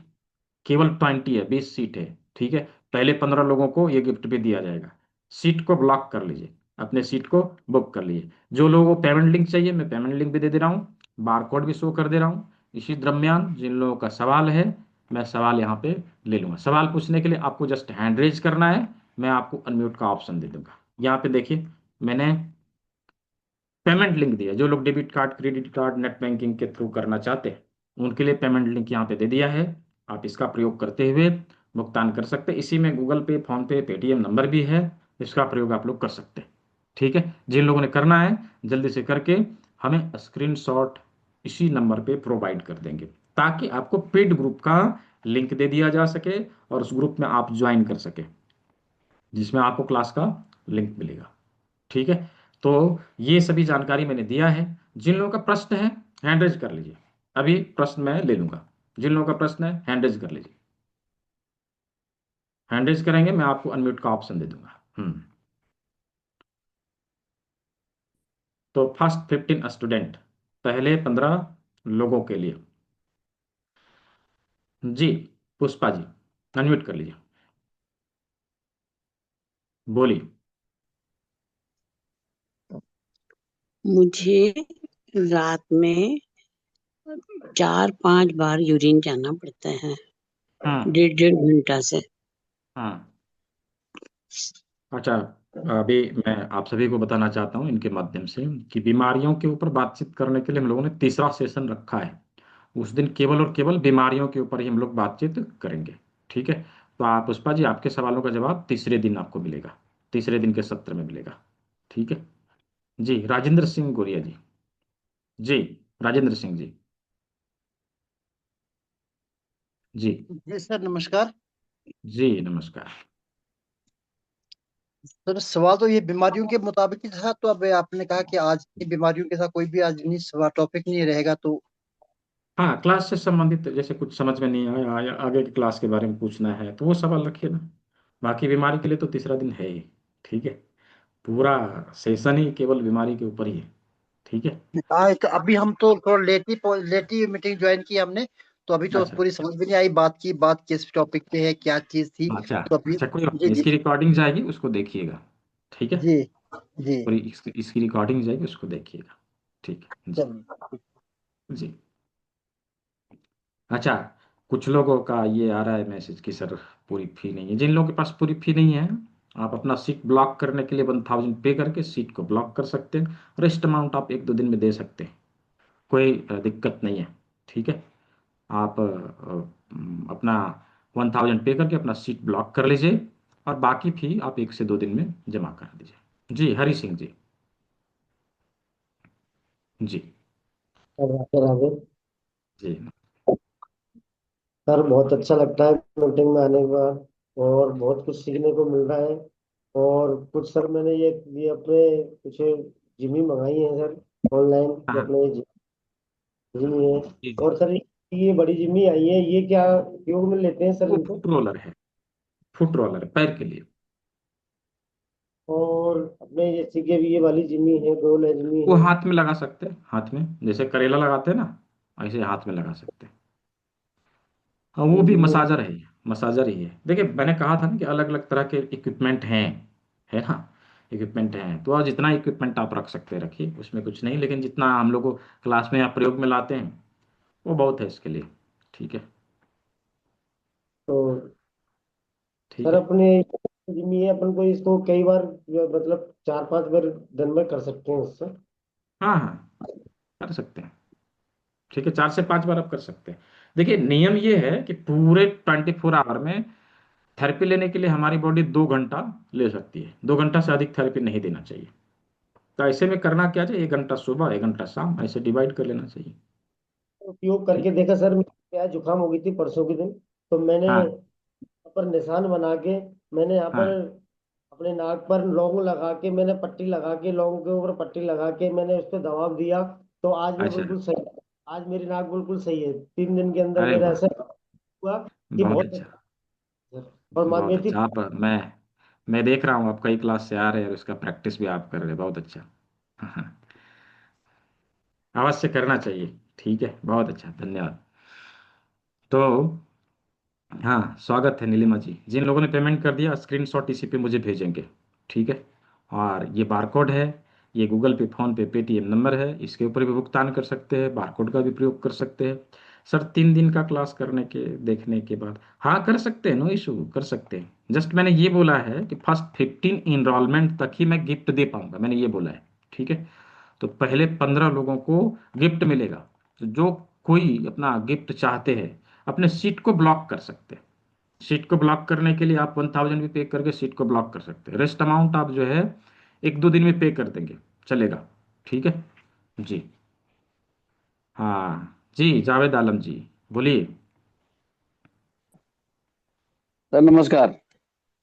केवल 20 है, 20 सीट है। ठीक है। पहले 15 लोगों को ये गिफ्ट भी दिया जाएगा। सीट को ब्लॉक कर लीजिए, अपने सीट को बुक कर लीजिए। जो लोगों को पेमेंट लिंक चाहिए, मैं पेमेंट लिंक भी दे दे रहा हूँ, बार कोड भी शो कर दे रहा हूँ। इसी दरमियान जिन लोगों का सवाल है, मैं सवाल यहाँ पे ले लूंगा। सवाल पूछने के लिए आपको जस्ट हैंड रेज करना है, मैं आपको अनम्यूट का ऑप्शन दे दूंगा। यहाँ पे देखिए, मैंने पेमेंट लिंक दिया। जो लोग debit card, credit card, net banking के थ्रू करना चाहते हैं, उनके लिए पेमेंट लिंक यहाँ पे दे दिया है। आप इसका प्रयोग करते हुए भुगतान कर सकते हैं। इसी में गूगल पे, फोन पे, पेटीएम नंबर भी है, इसका प्रयोग आप लोग कर सकते हैं। ठीक है। जिन लोगों ने करना है जल्दी से करके हमें स्क्रीनशॉट इसी नंबर पे प्रोवाइड कर देंगे, ताकि आपको पेड ग्रुप का लिंक दे दिया जा सके और उस ग्रुप में आप ज्वाइन कर सके, जिसमें आपको क्लास का लिंक मिलेगा। ठीक है। तो ये सभी जानकारी मैंने दिया है। जिन लोगों का प्रश्न है हैंड रेज कर लीजिए, अभी प्रश्न मैं ले लूंगा। जिन लोगों का प्रश्न है हैंड रेज कर लीजिए। हैंड रेज करेंगे, मैं आपको अनम्यूट का ऑप्शन दे दूंगा। तो फर्स्ट 15 स्टूडेंट, पहले 15 लोगों के लिए। जी, पुष्पा जी, अनम्यूट कर लीजिए, बोलिए। मुझे रात में 4-5 बार यूरिन जाना पड़ता है, हम्म। 1.5-1.5 घंटा से। हाँ। अच्छा, अभी मैं आप सभी को बताना चाहता हूँ इनके माध्यम से कि बीमारियों के ऊपर बातचीत करने के लिए हम लोगों ने तीसरा सेशन रखा है। उस दिन केवल और केवल बीमारियों के ऊपर ही हम लोग बातचीत करेंगे। ठीक है। तो आप पुष्पा जी, आपके सवालों का जवाब तीसरे दिन आपको मिलेगा, तीसरे दिन के सत्र में मिलेगा। ठीक है। जी, राजेंद्र सिंह गोरिया जी। जी, राजेंद्र सिंह जी। जी। जी सर, नमस्कार। जी नमस्कार। सर, सवाल तो ये बीमारियों के मुताबिक ही था, तो अब आपने कहा कि आज की बीमारियों के साथ कोई भी आज नहीं सवाल टॉपिक नहीं रहेगा, तो हाँ, क्लास से संबंधित जैसे कुछ समझ में नहीं आया या आगे की क्लास के बारे में पूछना है तो वो सवाल रखिए ना। बाकी बीमारी के लिए तो तीसरा दिन है ही। ठीक है। पूरा सेशन ही केवल बीमारी के ऊपर ही है। ठीक है। तो अभी हम तो थोड़ा लेट ही मीटिंग ज्वाइन की हमने, तो अभी तो अच्छा। पूरी समझ में नहीं आई बात किस टॉपिक पे है, क्या चीज थी। अच्छा। तो अभी अच्छा, कोई बात जी नहीं, जी इसकी रिकॉर्डिंग जाएगी, उसको देखिएगा। ठीक है। जी जी। पूरी इसकी रिकॉर्डिंग जाएगी, उसको देखिएगा। ठीक है जी। चलिए। जी। अच्छा, कुछ लोगों का ये आ रहा है मैसेज कि सर पूरी फी नहीं है। जिन लोगों के पास पूरी फी नहीं है, आप अपना सीट ब्लॉक करने के लिए 1000 पे करके सीट को ब्लॉक कर सकते हैं। रेस्ट अमाउंट आप 1-2 दिन में दे सकते हैं, कोई दिक्कत नहीं है। ठीक है। आप अपना 1000 पे करके अपना सीट ब्लॉक कर लीजिए, और बाकी फी आप 1 से 2 दिन में जमा कर दीजिए। जी, हरी सिंह जी। जी। राधे राधे। जी। सर बहुत अच्छा लगता है मीटिंग में आने के बाद, और बहुत कुछ सीखने को मिल रहा है। और कुछ सर मैंने ये अपने कुछ जिमी मंगाई है सर, ऑनलाइन, ये हाँ। अपने जिमी है। जी जी। और सर ये बड़ी जिमी आई है, ये क्या उपयोग में लेते हैं सर वो इनको? फुट रोलर है, फुट रोलर है पैर के लिए। और अपने जैसे कि ये वाली जिमी है, गोल जिमी वो है। हाथ में लगा सकते हैं, हाथ में जैसे करेला लगाते हैं ना, ऐसे हाथ में लगा सकते हैं। हाँ, वो ये भी जिमी मसाजर है, मसाजर ही है। देखिए मैंने कहा था ना कि अलग अलग तरह के इक्विपमेंट हैं, है ना, इक्विपमेंट हैं। तो आप जितना इक्विपमेंट आप रख सकते हैं रखिए, उसमें कुछ नहीं, लेकिन जितना हम लोग को क्लास में या प्रयोग में लाते हैं वो बहुत है इसके लिए। ठीक है, तो ठीक सर है। अपने जिमी है, अपन को इसको कई बार मतलब 4-5 बार दिन में कर सकते हैं इससे। हाँ हाँ, कर सकते हैं। ठीक है, 4 से 5 बार आप कर सकते हैं। देखिए नियम ये है कि पूरे 24 आवर में थेरेपी लेने के लिए हमारी बॉडी 2 घंटा ले सकती है, 2 घंटा से अधिक थेरेपी नहीं देना चाहिए। तो ऐसे में करना क्या चाहिए, 1 घंटा सुबह 1 घंटा शाम, ऐसे डिवाइड कर लेना चाहिए। उपयोग ठीक करके है। देखा सर, मेरे क्या है, जुकाम हो गई थी परसों के दिन। तो मैंने हाँ यहाँ पर निशान बना के, मैंने यहाँ पर हाँ। अपने नाक पर लौंग लगा के, मैंने पट्टी लगा के, लौंग के ऊपर पट्टी लगा के मैंने उस पर दबाव दिया। तो आज मैं अच्छा। बिल्कुल सही, आज मेरी नाक बिल्कुल सही है। 3 दिन के अंदर अरे मेरा वाह, ऐसा हुआ कि बहुत बहुत अच्छा, अच्छा। और बहुत मालूम थी। अच्छा। आप मैं देख रहा हूँ आप कई क्लास से आ रहे हैं और उसका प्रैक्टिस भी आप कर रहे हैं, बहुत अच्छा। हाँ, अवश्य करना चाहिए। ठीक है, बहुत अच्छा, धन्यवाद। तो हाँ, स्वागत है नीलिमा जी। जिन लोगों ने पेमेंट कर दिया स्क्रीनशॉट इसी पे मुझे भेजेंगे। ठीक है। और ये बारकोड है, ये गूगल पे, फोन पे, पेटीएम नंबर है, इसके ऊपर भी भुगतान कर सकते हैं, बारकोड का भी प्रयोग कर सकते हैं। सर 3 दिन का क्लास करने के देखने के बाद हाँ कर सकते हैं, नो इशू, कर सकते हैं। जस्ट मैंने ये बोला है कि फर्स्ट 15 इनरोलमेंट तक ही मैं गिफ्ट दे पाऊंगा, मैंने ये बोला है। ठीक है। तो पहले 15 लोगों को गिफ्ट मिलेगा। तो जो कोई अपना गिफ्ट चाहते हैं अपने सीट को ब्लॉक कर सकते हैं। सीट को ब्लॉक करने के लिए आप 1000 भी पे करके सीट को ब्लॉक कर सकते हैं। रेस्ट अमाउंट आप जो है 1-2 दिन में पे कर देंगे, चलेगा। ठीक है जी। हाँ जी, जावेद आलम जी, बोलिए। सर नमस्कार।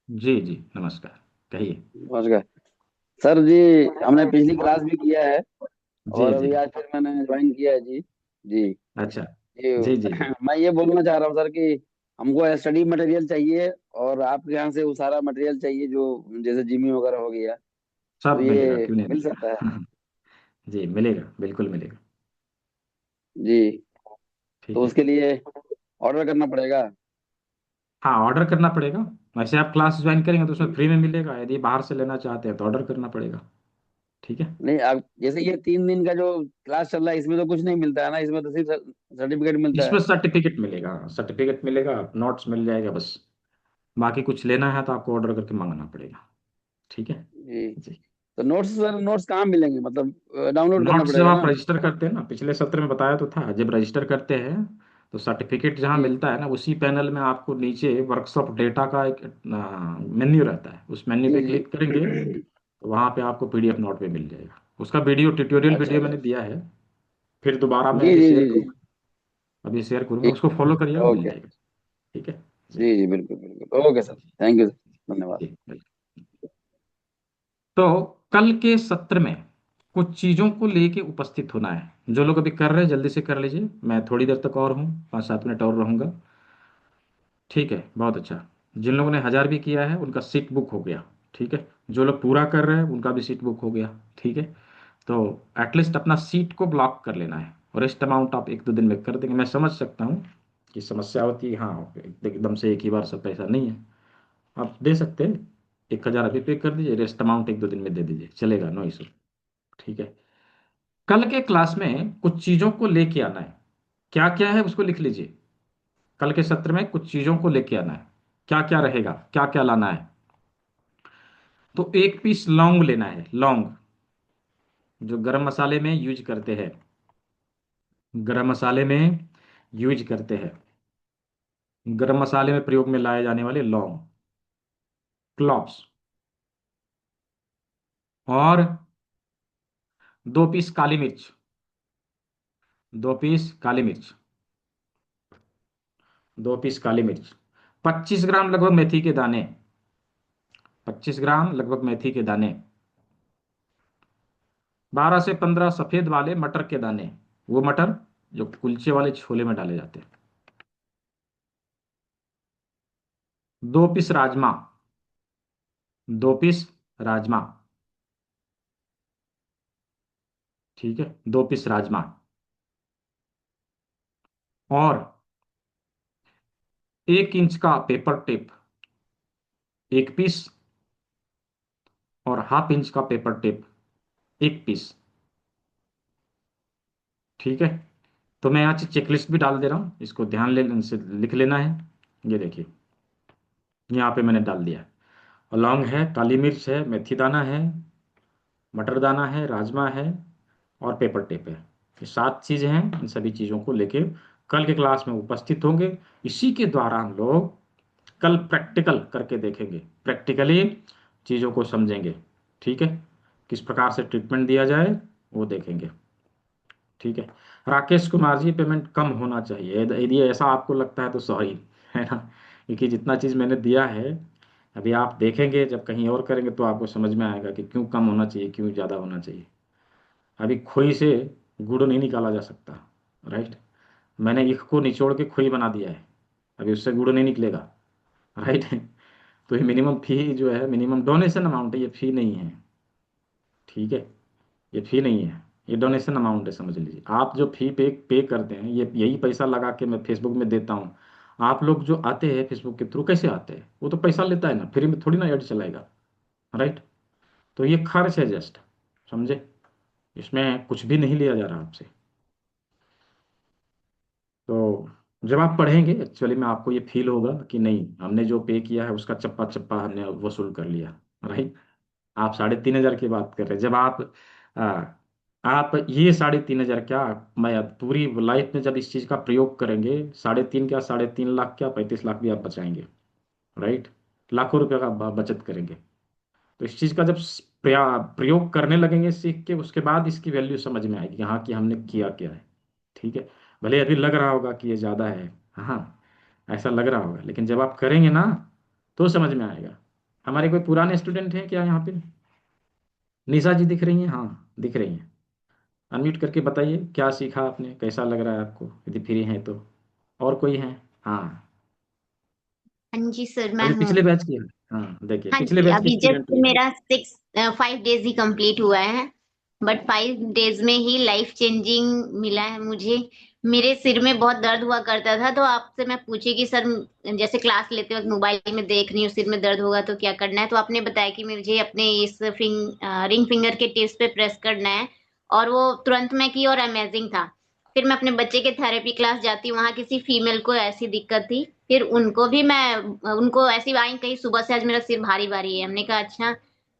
जी जी नमस्कार, कहिए। नमस्कार सर जी। हमने पिछली क्लास भी किया है जी और जी। अभी आज फिर मैंने ज्वाइन किया है जी। जी अच्छा। जी। जी जी जी। मैं ये बोलना चाह रहा हूँ सर कि हमको स्टडी मटेरियल चाहिए और आपके यहाँ से वो सारा मटेरियल चाहिए जो जैसे जिमी वगैरह हो गया। तो सब मिलेगा, ये क्यों नहीं मिल सकता है? मिलेगा। जी मिलेगा, बिल्कुल मिलेगा। जी। तो ठीक है। उसके लिए ऑर्डर करना पड़ेगा? हाँ, ऑर्डर करना पड़ेगा। वैसे आप क्लास ज्वाइन करेंगे तो उसमें फ्री में मिलेगा, यदि बाहर से लेना चाहते हैं तो ऑर्डर करना पड़ेगा। ठीक है। नहीं, अब जैसे ये 3 दिन का जो क्लास चल रहा है इसमें तो कुछ नहीं मिलता है ना, इसमें तो सिर्फ सर्टिफिकेट मिलता इसमें है। सर्टिफिकेट मिलेगा, सर्टिफिकेट मिलेगा, नोट्स मिल जाएगा बस। बाकी कुछ लेना है तो आपको ऑर्डर करके मंगाना पड़ेगा। ठीक है जी। जी। तो नोट्स सर, नोट्स कहाँ मिलेंगे, मतलब डाउनलोड करना नोट्स जब पड़ेगा आप ना? रजिस्टर करते हैं ना, पिछले सत्र में बताया तो था, जब रजिस्टर करते हैं तो सर्टिफिकेट जहाँ जी मिलता है ना, उसी पैनल में आपको नीचे वर्कशॉप डेटा का एक मेन्यू रहता है, उस मेन्यू जी पे जी। क्लिक करेंगे तो वहाँ पे आपको पीडीएफ नोट पे मिल जाएगा। उसका वीडियो, ट्यूटोरियल अच्छा वीडियो अच्छा। मैंने दिया है, फिर दोबारा मैं जी अभी जी शेयर जी जी। करूँगा। अभी शेयर करूँगा, ठीक। उसको फॉलो करिएगा, मिल ओके। जाएगा। ठीक है जी। जी जी, बिल्कुल बिल्कुल, okay sir, thank you sir, धन्यवाद। जी बिल्कुल। तो कल के सत्र में कुछ चीजों को लेके उपस्थित होना है। जो लोग अभी कर रहे हैं जल्दी से कर लीजिए, मैं थोड़ी देर तक और हूँ, 5-7 मिनट और रहूंगा। ठीक है, बहुत अच्छा। जिन लोगों ने 1000 भी किया है उनका सीट बुक हो गया। ठीक है, जो लोग पूरा कर रहे हैं उनका भी सीट बुक हो गया। ठीक है। तो एटलीस्ट अपना सीट को ब्लॉक कर लेना है, और रेस्ट अमाउंट आप 1-2 दिन में कर देंगे। मैं समझ सकता हूँ कि समस्या होती है, हाँ एकदम से एक ही बार सब पैसा नहीं है, आप दे सकते हैं। 1000 अभी पे कर दीजिए, रेस्ट अमाउंट 1-2 दिन में दे दीजिए, चलेगा, नो इशू। ठीक है। कल के क्लास में कुछ चीजों को लेके आना है। क्या क्या है उसको लिख लीजिए। कल के सत्र में कुछ चीजों को लेके आना है, क्या क्या रहेगा, क्या क्या लाना है। तो 1 पीस लौंग लेना है, लौंग जो गरम मसाले में यूज करते हैं, गरम मसाले में यूज करते हैं, गरम मसाले में प्रयोग में लाए जाने वाले लौंग, क्लॉव्स। और 2 पीस काली मिर्च, 2 पीस काली मिर्च, 2 पीस काली मिर्च। 25 ग्राम लगभग मेथी के दाने, 25 ग्राम लगभग मेथी के दाने। 12 से 15 सफेद वाले मटर के दाने, वो मटर जो कुलचे वाले छोले में डाले जाते हैं। 2 पीस राजमा, 2 पीस राजमा, ठीक है, 2 पीस राजमा, और 1 इंच का पेपर टेप 1 पीस, और ½ इंच का पेपर टेप 1 पीस, ठीक है। तो मैं यहाँ चेकलिस्ट भी डाल दे रहा हूँ, इसको ध्यान ले से लिख लेना है। ये देखिए, यहाँ पे मैंने डाल दिया है। लौंग है, काली मिर्च है, मेथी दाना है, मटर दाना है, राजमा है, और पेपर टेप है। ये 7 चीज़ें हैं। इन सभी चीज़ों को लेके कल के क्लास में उपस्थित होंगे। इसी के द्वारा हम लोग कल प्रैक्टिकल करके देखेंगे, प्रैक्टिकली चीज़ों को समझेंगे, ठीक है। किस प्रकार से ट्रीटमेंट दिया जाए वो देखेंगे, ठीक है। राकेश कुमार जी, पेमेंट कम होना चाहिए, यदि ऐसा आपको लगता है तो सॉरी, है ना, क्योंकि जितना चीज़ मैंने दिया है अभी आप देखेंगे, जब कहीं और करेंगे तो आपको समझ में आएगा कि क्यों कम होना चाहिए, क्यों ज़्यादा होना चाहिए। अभी खोई से गुड़ नहीं निकाला जा सकता, राइट। मैंने ईख को निचोड़ के खोई बना दिया है, अभी उससे गुड़ नहीं निकलेगा, राइट। तो ये मिनिमम फी जो है, मिनिमम डोनेशन अमाउंट है, ये फी नहीं है, ठीक है। ये फी नहीं है, ये डोनेशन अमाउंट है, समझ लीजिए। आप जो फी पे करते हैं, ये यही पैसा लगा के मैं फेसबुक में देता हूँ। आप लोग जो आते हैं फेसबुक के थ्रू, कैसे आते हैं? वो तो पैसा लेता है ना, फ्री में थोड़ी ना ऐड चलाएगा, राइट। तो ये खर्च है जस्ट, समझे, इसमें कुछ भी नहीं लिया जा रहा आपसे। तो जब आप पढ़ेंगे एक्चुअली में आपको ये फील होगा कि नहीं, हमने जो पे किया है उसका चप्पा चप्पा हमने वसूल कर लिया, राइट। आप 3,500 की बात कर रहे हैं। जब आ, आप ये 3,500 क्या, मैं अब पूरी लाइफ में जब इस चीज़ का प्रयोग करेंगे, 3.5 क्या, 3.5 लाख क्या, 35 लाख भी आप बचाएंगे, राइट। लाखों रुपए का बचत करेंगे। तो इस चीज़ का जब प्रयोग करने लगेंगे सीख के, उसके बाद इसकी वैल्यू समझ में आएगी, हाँ, कि हमने किया क्या है, ठीक है। भले अभी लग रहा होगा कि ये ज़्यादा है, हाँ, ऐसा लग रहा होगा, लेकिन जब आप करेंगे ना तो समझ में आएगा। हमारे कोई पुराने स्टूडेंट हैं क्या यहाँ पे? निशा जी दिख रही हैं? हाँ, दिख रही हैं। अनम्यूट करके बताइए, क्या सीखा आपने, कैसा लग रहा है आपको, यदि फ्री हैं तो। और कोई है? हाँ, हाँ जी सर, मैं अभी हूँ। पिछले बैच की है। हाँ, देखिए, हाँ पिछले जी, बैच की अभी स्टूडेंट जस्ट है। मेरा 5 डेज ही कंप्लीट हुआ है, बट 5 डेज में ही लाइफ चेंजिंग मिला है मुझे। मेरे सिर में बहुत दर्द हुआ करता था, तो आपसे मैं पूछी कि सर, जैसे क्लास लेते वक्त मोबाइल में देख रही हूँ सिर में दर्द होगा तो क्या करना है, तो आपने बताया कि मुझे अपने इस रिंग फिंगर के टिप्स पे प्रेस करना है, और वो तुरंत मैं की और अमेजिंग था। फिर मैं अपने बच्चे के थेरेपी क्लास जाती हूँ, वहां किसी फीमेल को ऐसी दिक्कत थी, फिर उनको भी मैं उनको ऐसी आई कही सुबह से आज मेरा सिर भारी भारी है, हमने कहा अच्छा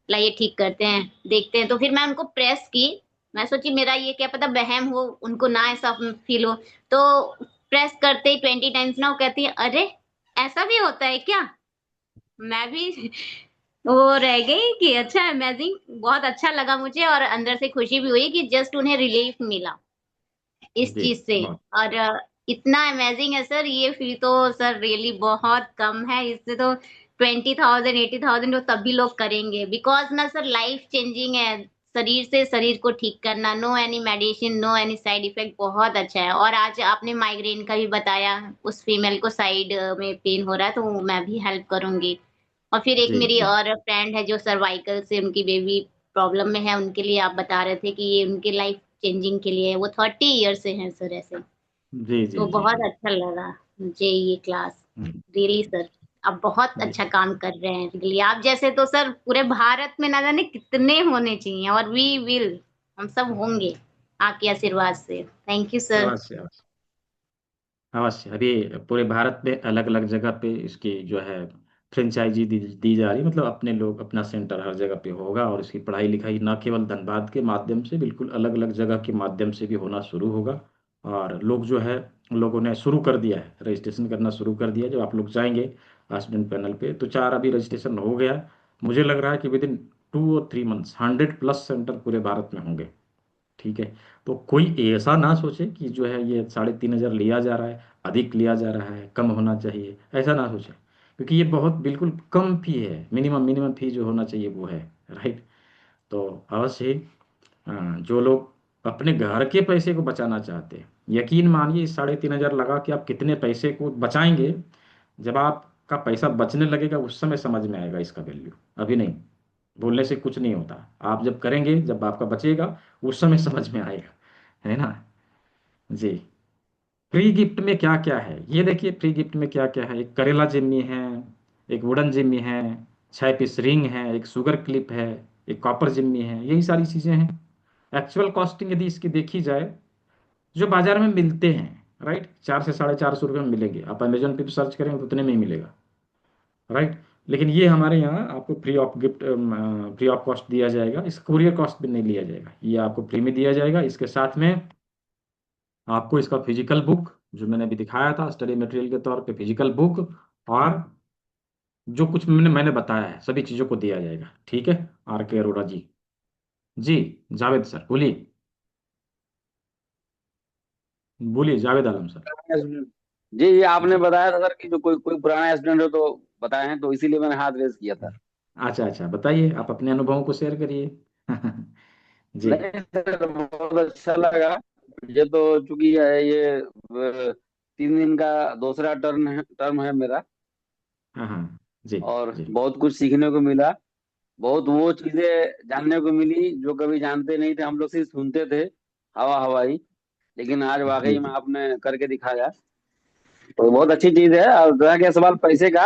लाइए ठीक करते हैं, देखते हैं। तो फिर मैं उनको प्रेस की, मैं सोची मेरा ये क्या पता वहम हो, उनको ना ऐसा फील हो। तो प्रेस करते ही 20 टाइम्स ना वो कहती है अरे ऐसा भी होता है क्या। मैं भी वो रह गई कि अच्छा अमेजिंग, बहुत अच्छा लगा मुझे, और अंदर से खुशी भी हुई कि जस्ट उन्हें रिलीफ मिला इस जी, चीज से। बहुत। और इतना अमेजिंग है सर, ये फी तो सर रियली बहुत कम है, इससे तो 20,000 80,000 तो तब भी लोग करेंगे, बिकॉज ना सर लाइफ चेंजिंग है। शरीर से शरीर को ठीक करना, no any medicine, no any side effect, बहुत अच्छा है। और आज आपने माइग्रेन का भी बताया, उस फीमेल को साइड में पेन हो रहा है, तो मैं भी हेल्प करूंगी। और फिर एक जी, मेरी जी, और फ्रेंड है जो सर्वाइकल से उनकी बेबी प्रॉब्लम में है, उनके लिए आप बता रहे थे कि ये उनके लाइफ चेंजिंग के लिए है, वो 30 ईयर से हैं सर ऐसे। जी, जी, तो जी, बहुत जी। अच्छा लगा मुझे ये क्लास, हम्म, रियली सर। आप बहुत जी, अच्छा काम कर रहे हैं रियली, आप जैसे तो सर पूरे भारत में ना जाने कितने होने चाहिए, और वी विल, हम सब होंगे आपके आशीर्वाद से। Thank you sir. अवश्य, अवश्य, अवश्य। अभी पूरे भारत में अलग अलग जगह पे इसकी जो है फ्रेंचाइजी दी जा रही, मतलब अपने लोग, अपना सेंटर हर जगह पे होगा, और इसकी पढ़ाई लिखाई न केवल धनबाद के माध्यम से, बिल्कुल अलग अलग जगह के माध्यम से भी होना शुरू होगा। और लोग जो है, लोगों ने शुरू कर दिया है, रजिस्ट्रेशन करना शुरू कर दिया है। जब आप लोग जाएंगे स्टूडेंट पैनल पे तो 4 अभी रजिस्ट्रेशन हो गया। मुझे लग रहा है कि विद इन 2 और 3 मंथ्स 100+ सेंटर पूरे भारत में होंगे, ठीक है। तो कोई ऐसा ना सोचे कि जो है ये 3,500 लिया जा रहा है, अधिक लिया जा रहा है, कम होना चाहिए, ऐसा ना सोचे, क्योंकि ये बहुत बिल्कुल कम फी है। मिनिमम मिनिमम फी जो होना चाहिए वो है, राइट। तो अवश्य ही, जो लोग अपने घर के पैसे को बचाना चाहते हैं, यकीन मानिए इस 3,500 लगा के आप कितने पैसे को बचाएंगे। जब आपका पैसा बचने लगेगा उस समय समझ में आएगा इसका वैल्यू, अभी नहीं, बोलने से कुछ नहीं होता, आप जब करेंगे, जब आपका बचेगा, उस समय समझ में आएगा, है ना। जी। फ्री गिफ्ट में क्या क्या है, ये देखिए फ्री गिफ्ट में क्या क्या है। एक करेला जिम्मी है, एक वुडन जिम्मी है, 6 पीस रिंग है, एक शुगर क्लिप है, एक कॉपर जिम्मी है, यही सारी चीजें हैं। एक्चुअल कॉस्टिंग यदि इसकी देखी जाए, जो बाजार में मिलते हैं, राइट, 400 से 450 रुपये में मिलेंगे। आप अमेजोन पे भी सर्च करेंगे तो उतने में ही मिलेगा, राइट। लेकिन ये हमारे यहाँ आपको free of gift, free of cost दिया जाएगा। इसका कुरियर कॉस्ट भी नहीं लिया जाएगा, ये आपको फ्री में दिया जाएगा। इसके साथ में आपको इसका फिजिकल बुक, जो मैंने अभी दिखाया था स्टडी मटेरियल के तौर पे, फिजिकल बुक, और जो कुछ मैंने बताया है सभी चीज़ों को दिया जाएगा। ठीक है, आर के अरोड़ा जी। जी, जावेद सर बोलिए, बोलिए जावेद आलम सर। जी, ये आपने बताया था सर कि जो कोई कोई पुराना स्टूडेंट हो तो बताए हैं, तो इसीलिए मैंने हाथ रेज किया था। अच्छा अच्छा, बताइए, आप अपने अनुभवों को शेयर करिए। जी। नहीं सर, बहुत अच्छा लगा। ये तो चूंकि ये 3 दिन का दूसरा टर्म है मेरा, हाँ हाँ। जी। और जी। बहुत कुछ सीखने को मिला। बहुत वो चीजें जानने को मिली जो कभी जानते नहीं थे, हम लोग सिर्फ सुनते थे हवा हवाई। लेकिन आज जी। वाकई में जी। आपने करके दिखाया, तो बहुत अच्छी चीज है। और रह गया सवाल पैसे का,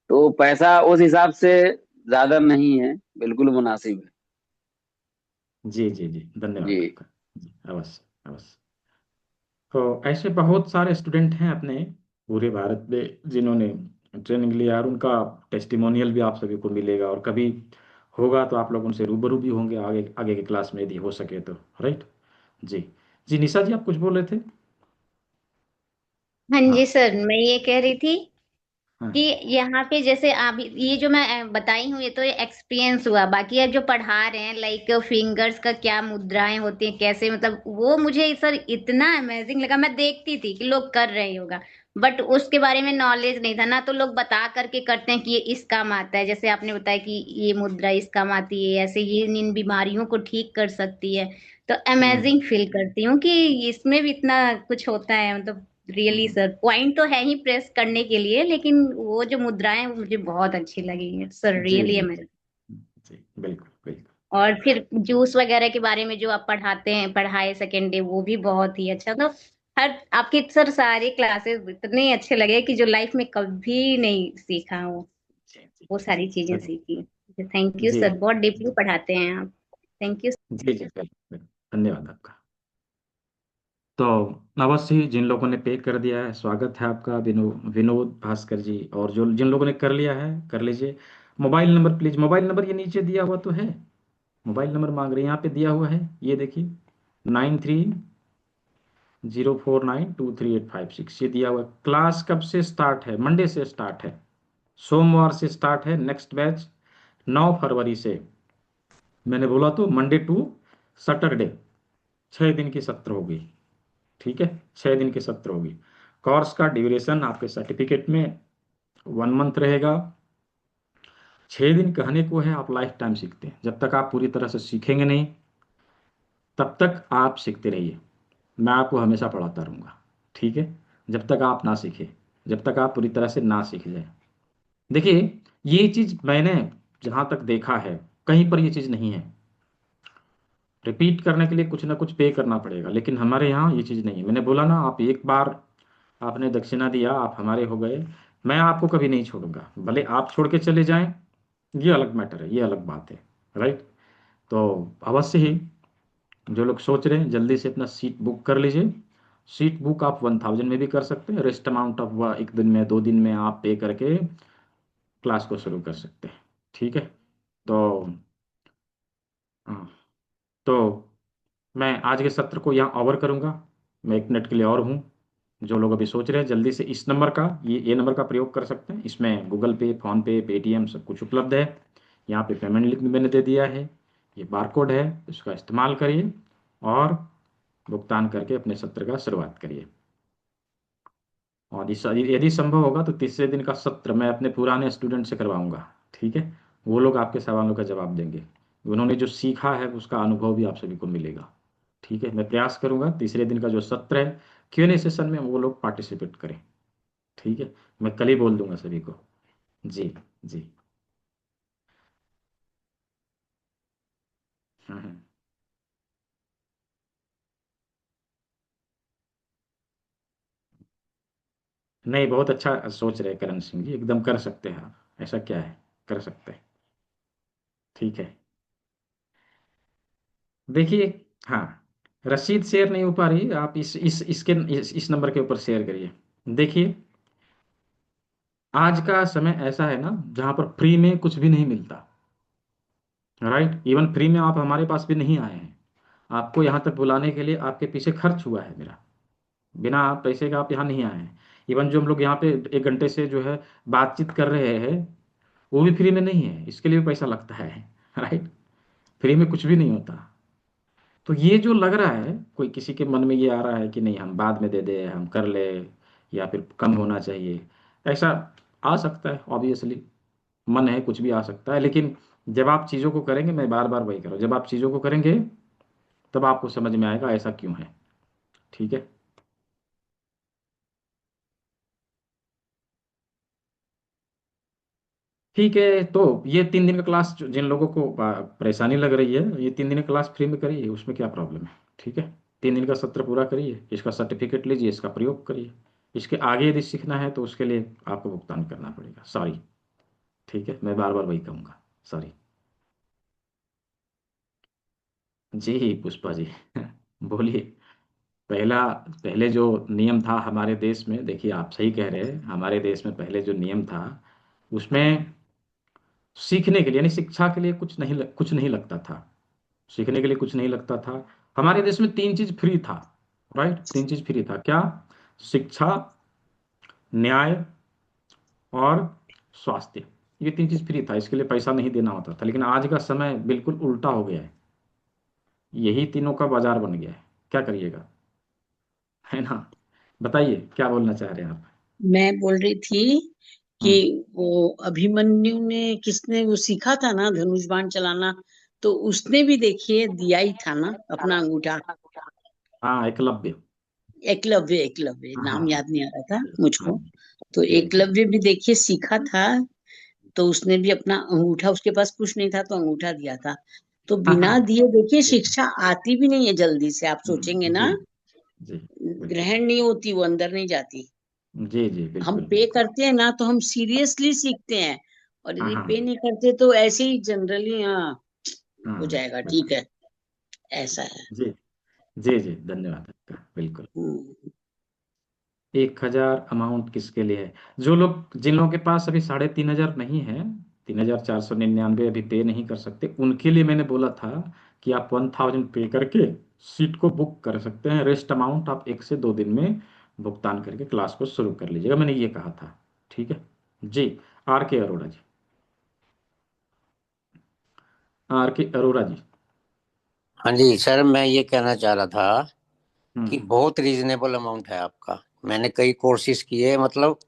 तो पैसा उस हिसाब से ज्यादा नहीं है, बिल्कुल मुनासिब है। जी। जी। जी, धन्यवाद जी। आपका। जी, अवश्य अवश्य। तो ऐसे बहुत सारे स्टूडेंट हैं अपने पूरे भारत में जिन्होंने ट्रेनिंग लिया, और उनका टेस्टिमोनियल भी आप सभी को मिलेगा, और कभी होगा तो आप लोग उनसे रूबरू भी होंगे आगे आगे की क्लास में, यदि हो सके तो, राइट। जी। जी, निशा जी आप कुछ बोल रहे थे। हाँ जी हाँ सर, मैं ये कह रही थी कि हाँ। यहाँ पे जैसे आप ये जो मैं बताई हूँ, ये तो एक्सपीरियंस हुआ। बाकी अब जो पढ़ा रहे हैं, लाइक फिंगर्स का क्या मुद्राएं होती हैं, कैसे, मतलब वो मुझे सर इतना अमेजिंग लगा। मैं देखती थी कि लोग कर रहे होगा, बट उसके बारे में नॉलेज नहीं था ना। तो लोग बता करके करते हैं कि ये इस काम आता है, जैसे आपने बताया कि ये मुद्रा इस काम आती है, ऐसे ये इन बीमारियों को ठीक कर सकती है। तो हम्म, अमेजिंग फील करती हूँ कि इसमें भी इतना कुछ होता है, मतलब रियली हम्म, सर। पॉइंट तो है ही प्रेस करने के लिए, लेकिन वो जो मुद्राएं हैं, वो मुझे बहुत अच्छी लगी सर, जी रियली जी अमेजिंग। जी, बिल्कुल बिल्कुल। और फिर जूस वगैरह के बारे में जो आप पढ़ाते हैं, पढ़ाए सेकेंड डे, वो भी बहुत ही अच्छा। तो हर आपके सर सारे क्लासेस इतने अच्छे लगे कि जो लाइफ में कभी नहीं सीखा हो, जी जी वो जी, सारी चीजें धन्यवाद। सीखी। थैंक यू जी सर, बहुत डीपली पढ़ाते हैं आप। Thank you. जी जी, बिल्कुल, धन्यवाद आपका। तो अवश्य ही जिन लोगों ने पे कर दिया है, स्वागत है आपका, विनोद भास्कर जी। और जो जिन लोगों ने कर लिया है, कर लीजिए। Mobile number please, mobile number ये नीचे दिया हुआ तो है, मोबाइल नंबर मांग रहे हैं, यहाँ पे दिया हुआ है, ये देखिए, 9304923856, ये दिया हुआ है। क्लास कब से स्टार्ट है? मंडे से स्टार्ट है, सोमवार से स्टार्ट है नेक्स्ट बैच, 9 फरवरी से। मैंने बोला तो मंडे टू सैटरडे, 6 दिन की सत्र होगी। ठीक है, 6 दिन की सत्र होगी। कोर्स का ड्यूरेशन आपके सर्टिफिकेट में 1 मंथ रहेगा। 6 दिन कहने को है, आप लाइफ टाइम सीखते हैं। जब तक आप पूरी तरह से सीखेंगे नहीं, तब तक आप सीखते रहिए, मैं आपको हमेशा पढ़ाता रहूँगा। ठीक है, जब तक आप ना सीखें, जब तक आप पूरी तरह से ना सीख जाए। देखिए, ये चीज़ मैंने जहाँ तक देखा है, कहीं पर ये चीज़ नहीं है। रिपीट करने के लिए कुछ ना कुछ पे करना पड़ेगा, लेकिन हमारे यहाँ ये चीज़ नहीं है। मैंने बोला ना, आप एक बार आपने दक्षिणा दिया, आप हमारे हो गए, मैं आपको कभी नहीं छोड़ूंगा। भले आप छोड़ के चले जाएं, ये अलग मैटर है, ये अलग बात है, राइट। तो अवश्य ही जो लोग सोच रहे हैं, जल्दी से अपना सीट बुक कर लीजिए। सीट बुक आप 1000 में भी कर सकते हैं, रेस्ट अमाउंट ऑफ 1 दिन में 2 दिन में आप पे करके क्लास को शुरू कर सकते हैं। ठीक है। तो हाँ, तो मैं आज के सत्र को यहाँ ओवर करूँगा। मैं 1 मिनट के लिए और हूँ। जो लोग अभी सोच रहे हैं, जल्दी से इस नंबर का, ये नंबर का प्रयोग कर सकते हैं। इसमें गूगल पे, फोन पे, पेटीएम सब कुछ उपलब्ध है। यहाँ पे पेमेंट लिंक भी मैंने दे दिया है, ये बारकोड है, इसका इस्तेमाल करिए और भुगतान करके अपने सत्र का शुरुआत करिए। और यदि संभव होगा तो तीसरे दिन का सत्र मैं अपने पुराने स्टूडेंट से करवाऊंगा। ठीक है, वो लोग आपके सवालों का जवाब देंगे, उन्होंने जो सीखा है उसका अनुभव भी आप सभी को मिलेगा। ठीक है, मैं प्रयास करूंगा तीसरे दिन का जो सत्र है, Q&A सेशन में वो लोग पार्टिसिपेट करें। ठीक है, मैं कल ही बोल दूंगा सभी को। जी। जी। हम्म। नहीं, बहुत अच्छा सोच रहे करण सिंह जी, एकदम कर सकते हैं आप, ऐसा क्या है, कर सकते हैं। ठीक है, देखिए। हाँ, रसीद शेयर नहीं हो पा रही, आप इस नंबर के ऊपर शेयर करिए। देखिए, आज का समय ऐसा है ना जहाँ पर फ्री में कुछ भी नहीं मिलता, राइट। इवन फ्री में आप हमारे पास भी नहीं आए हैं, आपको यहाँ तक बुलाने के लिए आपके पीछे खर्च हुआ है मेरा, बिना पैसे का आप यहाँ नहीं आए हैं। इवन जो हम लोग यहाँ पे 1 घंटे से जो है बातचीत कर रहे हैं, वो भी फ्री में नहीं है, इसके लिए भी पैसा लगता है, राइट। फ्री में कुछ भी नहीं होता। तो ये जो लग रहा है, कोई किसी के मन में ये आ रहा है कि नहीं हम बाद में दे दे, हम कर ले, या फिर कम होना चाहिए, ऐसा आ सकता है ऑब्वियसली, मन है, कुछ भी आ सकता है। लेकिन जब आप चीज़ों को करेंगे, मैं बार बार वही करूँ, जब आप चीज़ों को करेंगे तब आपको समझ में आएगा ऐसा क्यों है। ठीक है। ठीक है, तो ये 3 दिन का क्लास जिन लोगों को परेशानी लग रही है, ये 3 दिन का क्लास फ्री में करिए, उसमें क्या प्रॉब्लम है। ठीक है, 3 दिन का सत्र पूरा करिए, इसका सर्टिफिकेट लीजिए, इसका प्रयोग करिए। इसके आगे यदि सीखना है तो उसके लिए आपको भुगतान करना पड़ेगा, सॉरी। ठीक है, मैं बार बार वही कहूँगा, सॉरी। जी पुष्पा जी बोलिए। पहले जो नियम था हमारे देश में, देखिए आप सही कह रहे हैं, हमारे देश में पहले जो नियम था उसमें सीखने के लिए यानी शिक्षा के लिए कुछ नहीं लगता था, सीखने के लिए कुछ नहीं लगता था। हमारे देश में 3 चीज फ्री था, राइट। 3 चीज फ्री था, क्या? शिक्षा, न्याय और स्वास्थ्य। ये 3 चीज फ्री था, इसके लिए पैसा नहीं देना होता था। लेकिन आज का समय बिल्कुल उल्टा हो गया है, यही तीनों का बाजार बन गया है, क्या करिएगा, है ना। बताइए क्या बोलना चाह रहे हैं आप। मैं बोल रही थी कि हम्म। वो अभिमन्यु ने किसने वो सीखा था ना धनुष बाण चलाना, तो उसने भी देखिए दिया ही था ना अपना अंगूठा। हाँ, एकलव्य। एकलव्य, एकलव्य हाँ नाम हाँ याद नहीं आ रहा था हाँ, मुझको। तो जी जी। एकलव्य भी देखिए सीखा था, तो उसने भी अपना अंगूठा, उसके पास कुछ नहीं था तो अंगूठा दिया था। तो हाँ हाँ बिना दिए देखिए जी शिक्षा आती भी नहीं है जल्दी से, आप सोचेंगे जी ना, जी, बिल्कुल। ग्रहण नहीं होती, वो अंदर नहीं जाती। जी जी, हम बिल्कुल पे बिल्कुल। करते हैं ना तो हम सीरियसली सीखते हैं, और हाँ यदि हाँ पे नहीं करते तो ऐसे ही जनरली हाँ हो हाँ, जाएगा, ठीक बिल्कुल। है, ऐसा है। जी जी जी, धन्यवाद आपका, बिल्कुल। हम्म। 1,000 अमाउंट किसके लिए है? जो लोग, जिन लोगों के पास अभी 3,500 नहीं है, 3,499 अभी पे नहीं कर सकते, उनके लिए मैंने बोला था कि आप 1,000 पे करके सीट को बुक कर सकते हैं, रेस्ट अमाउंट आप 1 से 2 दिन में भुगतान करके क्लास को शुरू कर लीजिएगा, मैंने ये कहा था। ठीक है जी। आर के अरोड़ा जी, आर के अरोड़ा जी। हाँ जी सर, मैं ये कहना चाह रहा था कि हम्म। बहुत रीजनेबल अमाउंट है आपका। मैंने कई कोर्सेज किए, मतलब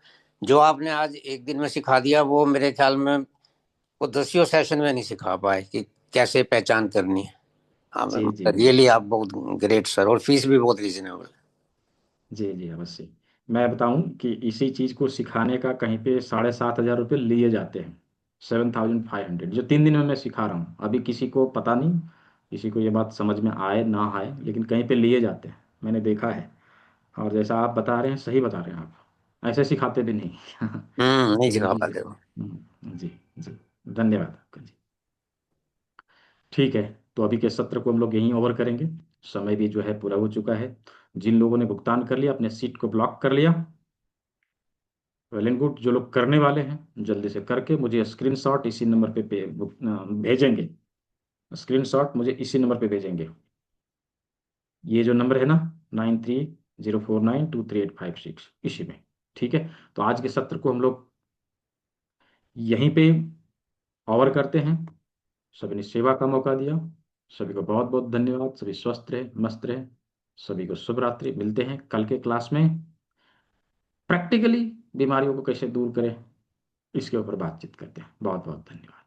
जो आपने आज एक दिन में सिखा दिया वो मेरे ख्याल में वो 10 सेशन में नहीं सिखा पाए कि कैसे पहचान करनी है। आप जी जी रियली बिल्कुल। आप बहुत ग्रेट सर, और फीस भी बहुत रीजनेबल है। जी जी, अवश्य। मैं बताऊं कि इसी चीज़ को सिखाने का कहीं पे 7,500 रुपये लिए जाते हैं, 7,500, जो 3 दिन में मैं सिखा रहा हूँ। अभी किसी को पता नहीं, किसी को ये बात समझ में आए ना आए, लेकिन कहीं पे लिए जाते हैं, मैंने देखा है। और जैसा आप बता रहे हैं, सही बता रहे हैं आप, ऐसे सिखाते भी नहीं नहीं तो सिखा जी पाते वो। जी जी, धन्यवाद आपका जी। ठीक है, तो अभी के सत्र को हम लोग यहीं ओवर करेंगे, समय भी जो है पूरा हो चुका है। जिन लोगों ने भुगतान कर लिया, अपने सीट को ब्लॉक कर लिया, वेल एंड गुड। जो लोग करने वाले हैं जल्दी से करके मुझे स्क्रीनशॉट इसी नंबर पे भेजेंगे, स्क्रीनशॉट मुझे इसी नंबर पे भेजेंगे, ये जो नंबर है ना, 9304923856, इसी में। ठीक है, तो आज के सत्र को हम लोग यहीं पे ओवर करते हैं। सभी ने सेवा का मौका दिया, सभी को बहुत बहुत धन्यवाद। सभी स्वस्थ रहे, मस्त रहे, सभी को शुभ रात्रि। मिलते हैं कल के क्लास में, प्रैक्टिकली बीमारियों को कैसे दूर करें इसके ऊपर बातचीत करते हैं। बहुत बहुत धन्यवाद।